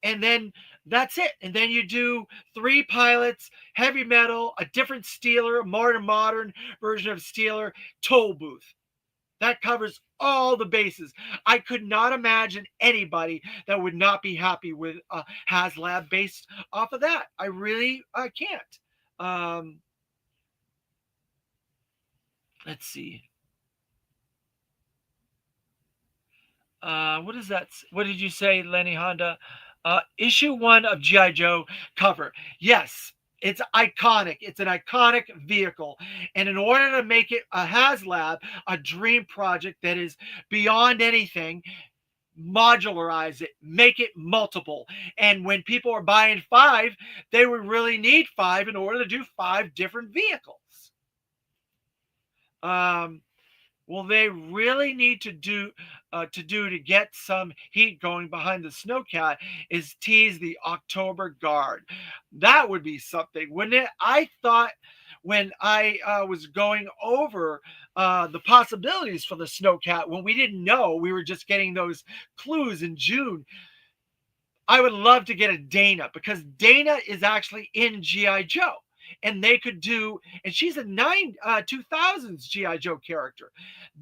And then that's it. And then you do 3 pilots, Heavy Metal, a different Steeler, a more modern version of Steeler, toll booth. That covers all the bases. I could not imagine anybody that would not be happy with a HasLab based off of that. I really can't. Let's see. What is that? What did you say, Lenny Honda? Issue 1 of G.I. Joe cover. Yes, it's iconic. It's an iconic vehicle. And in order to make it a HasLab, a dream project that is beyond anything, modularize it, make it multiple. And when people are buying 5, they would really need 5 in order to do 5 different vehicles. Well, they really need to do to get some heat going behind the Snowcat is tease the October Guard. That would be something, wouldn't it? I thought when I was going over the possibilities for the Snowcat, when we didn't know, we were just getting those clues in June. I would love to get a Dana, because Dana is actually in G.I. Joe. And they could do, and she's a 2000s G.I. Joe character.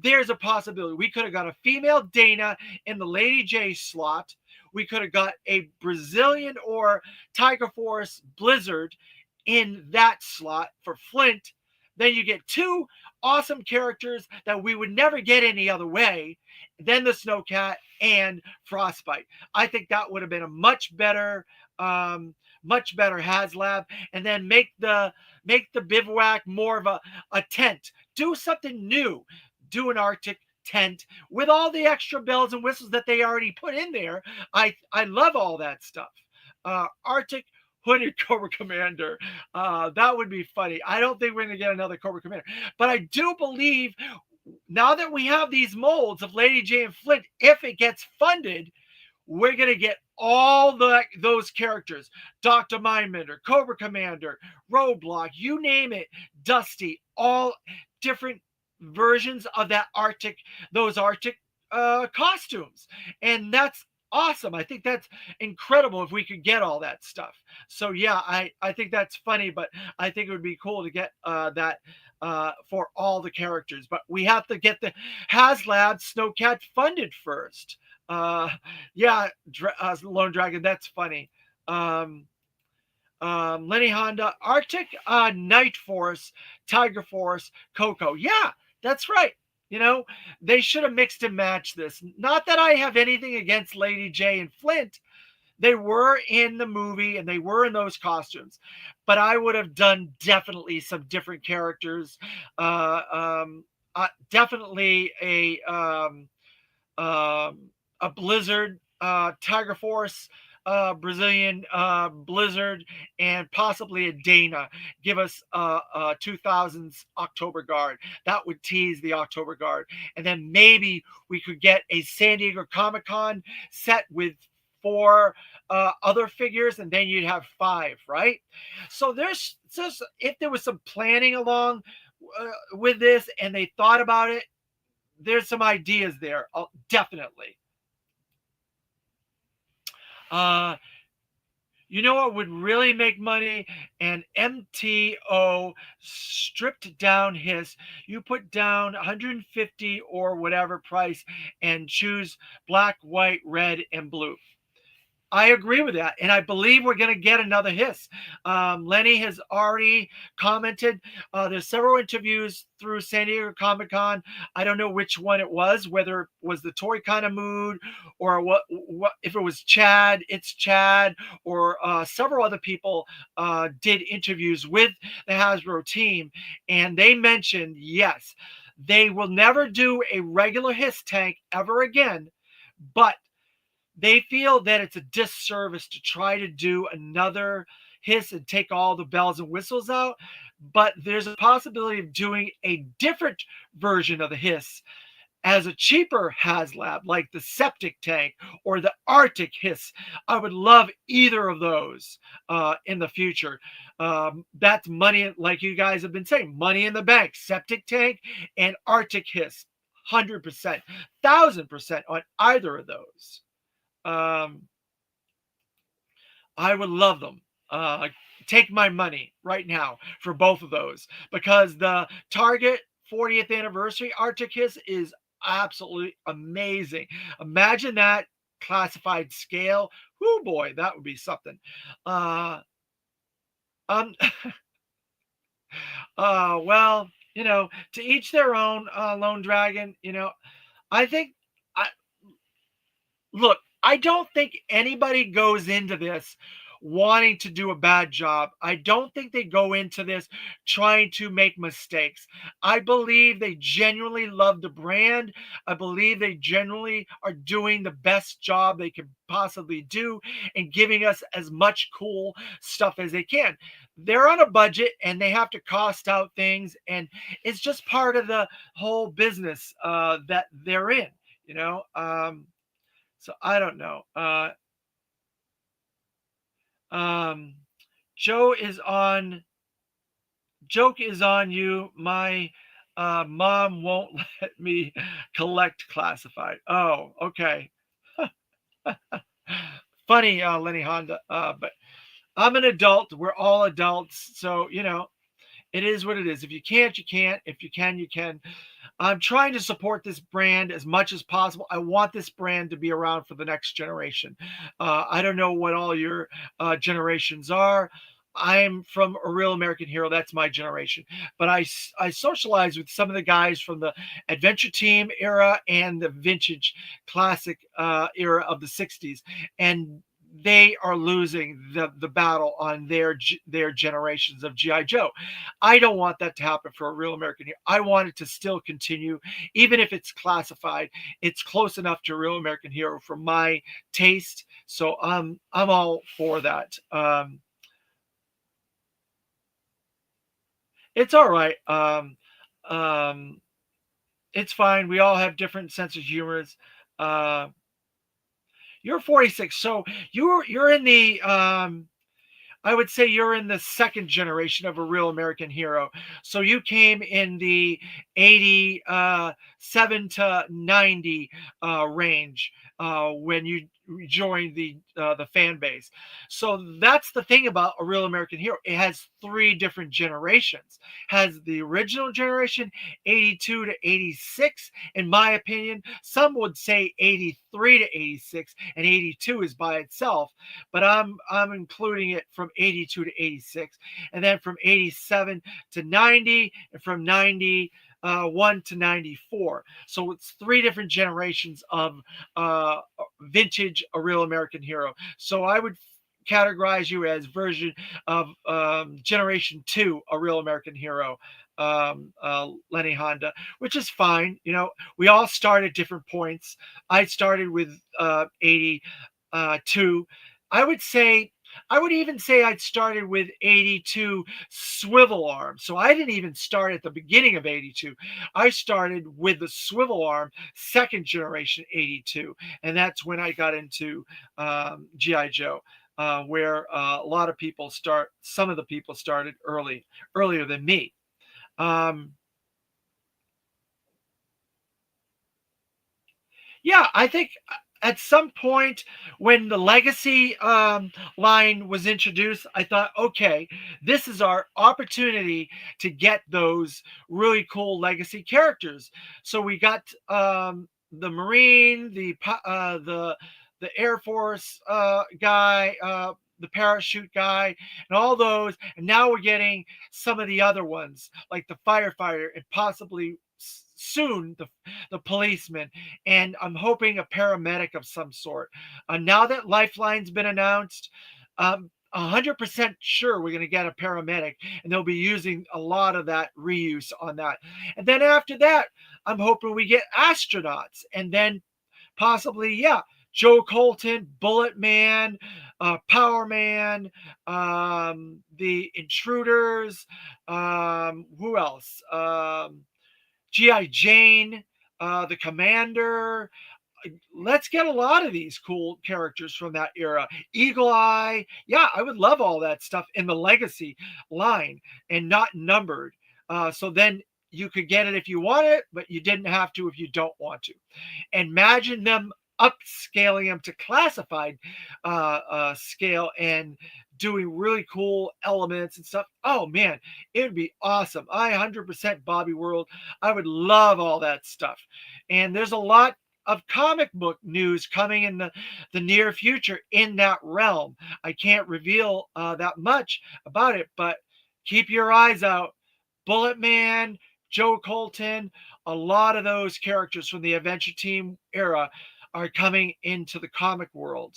There's a possibility. We could have got a female Dana in the Lady J slot. We could have got a Brazilian or Tiger Force Blizzard in that slot for Flint. Then you get 2 awesome characters that we would never get any other way. Then the Snowcat and Frostbite. I think that would have been a much better HasLab. And then make the bivouac more of a tent. Do something new. Do an Arctic tent with all the extra bells and whistles that they already put in there. I love all that stuff. Arctic hooded Cobra Commander. That would be funny. I don't think we're going to get another Cobra Commander. But I do believe, now that we have these molds of Lady J and Flint, if it gets funded, we're going to get all those characters. Dr. Mindbender, Cobra Commander, Roadblock, you name it, Dusty, all different versions of those Arctic costumes. And that's awesome. I think that's incredible if we could get all that stuff. So yeah, I think that's funny, but I think it would be cool to get that for all the characters. But we have to get the Haslab Snowcat funded first. Uh, yeah, Lone Dragon. That's funny. Um, Lenny Honda, Arctic Night Force, Tiger Force, Coco. Yeah, that's right. You know, they should have mixed and matched this. Not that I have anything against Lady J and Flint. They were in the movie and they were in those costumes, but I would have done definitely some different characters. Uh, um, definitely a Blizzard, Tiger Force, Brazilian Blizzard, and possibly a Dana. Give us 2000s October Guard. That would tease the October Guard. And then maybe we could get a San Diego Comic Con set with four other figures, and then you'd have five, right? So there's just, if there was some planning along with this and they thought about it, there's some ideas there, definitely. Uh, you know what would really make money? An MTO stripped down his. You put down 150 or whatever price and choose black, white, red, and blue. I agree with that, and I believe we're going to get another hiss. Lenny has already commented. There's several interviews through San Diego Comic Con. I don't know which one it was, whether it was the Toy Kind of Mood or what if it was Chad. It's Chad, or several other people did interviews with the Hasbro team, and they mentioned yes, they will never do a regular hiss tank ever again, but they feel that it's a disservice to try to do another hiss and take all the bells and whistles out. But there's a possibility of doing a different version of the hiss as a cheaper HasLab, like the Septic Tank or the Arctic Hiss. I would love either of those in the future. That's money, like you guys have been saying, money in the bank. Septic Tank and Arctic Hiss, 100%, 1000% on either of those. Um, I would love them. Take my money right now for both of those, because the Target 40th anniversary Arctic Kiss is absolutely amazing. Imagine that classified scale. Oh boy, that would be something. Uh, um, well, to each their own. Lone Dragon. I think I look, I don't think anybody goes into this wanting to do a bad job. I don't think they go into this trying to make mistakes. I believe they genuinely love the brand. I believe they genuinely are doing the best job they can possibly do and giving us as much cool stuff as they can. They're on a budget and they have to cost out things, and it's just part of the whole business that they're in, you know. So I don't know. Um, Joe is on. Joke is on you. My mom won't let me collect classified. Oh, okay. Funny, Lenny Honda. But I'm an adult. We're all adults, so it is what it is. If you can't, you can't. If you can, you can. I'm trying to support this brand as much as possible. I want this brand to be around for the next generation. I don't know what all your generations are. I'm from A Real American Hero. That's my generation. But I socialize with some of the guys from the Adventure Team era and the vintage classic era of the 60s. And they are losing the battle on their generations of GI Joe. I don't want that to happen for A Real American Hero. I want it to still continue, even if it's classified. It's close enough to Real American Hero for my taste, so I'm all for that. It's all right. Um, it's fine. We all have different sense of humors. Uh, you're 46, so you're in the I would say you're in the second generation of A Real American Hero. So you came in the 87 to 90 range. when you join the fan base. So that's the thing about A Real American Hero. It has three different generations. Has the original generation, 82 to 86, in my opinion. Some would say 83 to 86, and 82 is by itself, but I'm including it from 82 to 86, and then from 87 to 90, and from 91 to 94. So it's three different generations of vintage A Real American Hero. So I would categorize you as version of generation two A Real American Hero, Lenny Honda, which is fine. You know, we all start at different points. I started with 82. I would say, I would even say I'd started with 82 swivel arm. So I didn't even start at the beginning of 82. I started with the swivel arm, second generation 82. And that's when I got into G.I. Joe. Where a lot of people start, some of the people started earlier than me. Um, yeah, I think at some point when the legacy line was introduced, I thought, okay, this is our opportunity to get those really cool legacy characters. So we got the Marine, the Air Force guy. The parachute guy and all those, and now we're getting some of the other ones like the firefighter and possibly soon the policeman, and I'm hoping a paramedic of some sort. Now that Lifeline's been announced, 100% sure we're going to get a paramedic, and they'll be using a lot of that reuse on that. And then after that, I'm hoping we get astronauts, and then possibly, yeah, Joe Colton, Bullet Man, Power Man, the Intruders, who else? G.I. Jane, the Commander. Let's get a lot of these cool characters from that era. Eagle Eye. Yeah, I would love all that stuff in the Legacy line and not numbered. So then you could get it if you want it, but you didn't have to if you don't want to. And imagine them upscaling them to classified scale and doing really cool elements and stuff. Oh man, it would be awesome. I 100% Bobby World. I would love all that stuff. And there's a lot of comic book news coming in the near future in that realm. I can't reveal that much about it, but keep your eyes out. Bullet Man, Joe Colton, a lot of those characters from the Adventure Team era are coming into the comic world.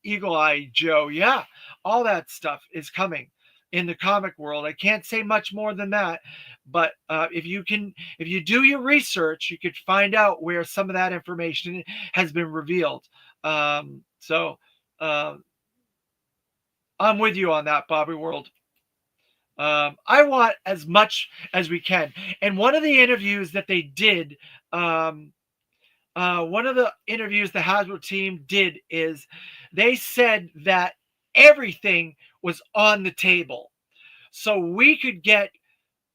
Eagle Eye Joe, yeah, all that stuff is coming in the comic world. I can't say much more than that, but if you do your research, you could find out where some of that information has been revealed. So I'm with you on that, Bobby World. I want as much as we can. And one of the interviews that they did, one of the interviews the Hasbro team did is they said that everything was on the table. So we could get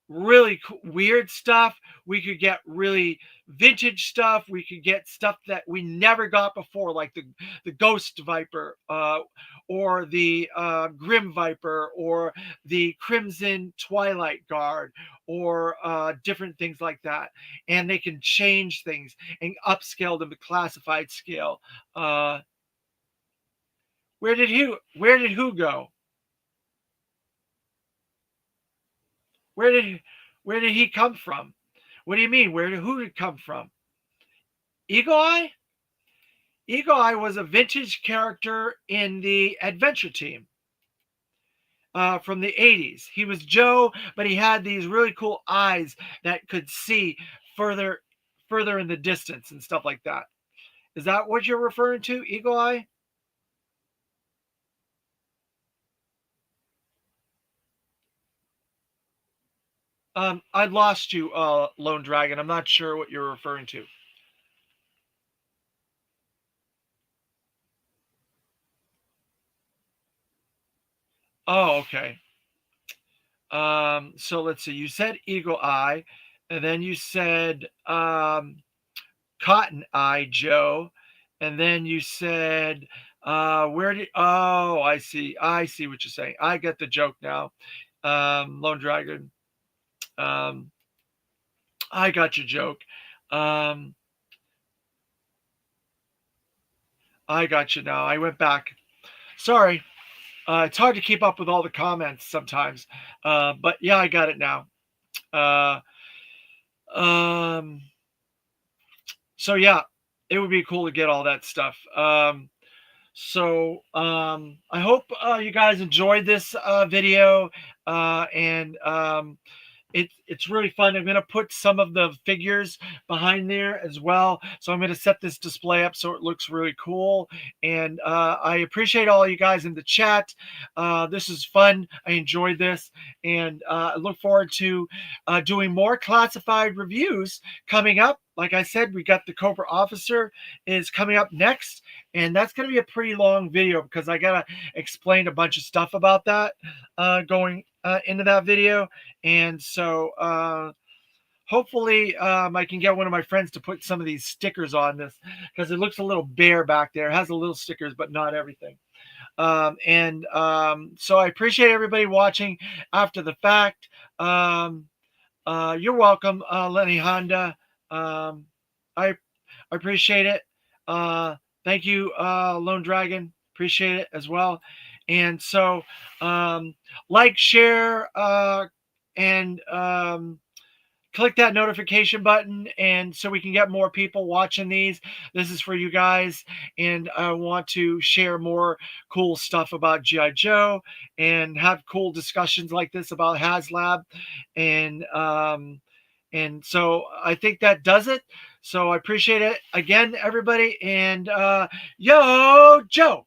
really weird stuff. We could get really vintage stuff. We could get stuff that we never got before, like the Ghost Viper, or the Grim Viper, or the Crimson Twilight Guard, or different things like that. And they can change things and upscale them to classified scale. Where did who go? Where did where did he come from? What do you mean? Who did come from? Eagle Eye? Eagle Eye was a vintage character in the Adventure Team from the 80s. He was Joe, but he had these really cool eyes that could see further further in the distance and stuff like that. Is that what you're referring to, Eagle Eye? I lost you, Lone Dragon. I'm not sure what you're referring to. Oh, okay. So let's see. You said Eagle Eye, and then you said Cotton Eye Joe, And then you said, where did, oh, I see what you're saying. I get the joke now. Lone Dragon. Um, I got your joke. Um, I got you now. I went back. Sorry. It's hard to keep up with all the comments sometimes. But yeah, I got it now. Uh, um, so yeah, it would be cool to get all that stuff. I hope you guys enjoyed this video, and it's really fun. I'm going to put some of the figures behind there as well. So I'm going to set this display up so it looks really cool. And I appreciate all you guys in the chat. This is fun. I enjoyed this. And I look forward to doing more classified reviews coming up. Like I said, we got the Cobra Officer is coming up next. And that's going to be a pretty long video because I got to explain a bunch of stuff about that going into that video. And so hopefully I can get one of my friends to put some of these stickers on this because it looks a little bare back there. It has a little stickers, but not everything. So I appreciate everybody watching after the fact. You're welcome, Lenny Honda. I appreciate it. Thank you, Lone Dragon. Appreciate it as well. And so, like, share, and click that notification button, and so we can get more people watching these. This is for you guys, and I want to share more cool stuff about GI Joe and have cool discussions like this about Haslab, and so I think that does it. So I appreciate it again, everybody, and yo, Joe.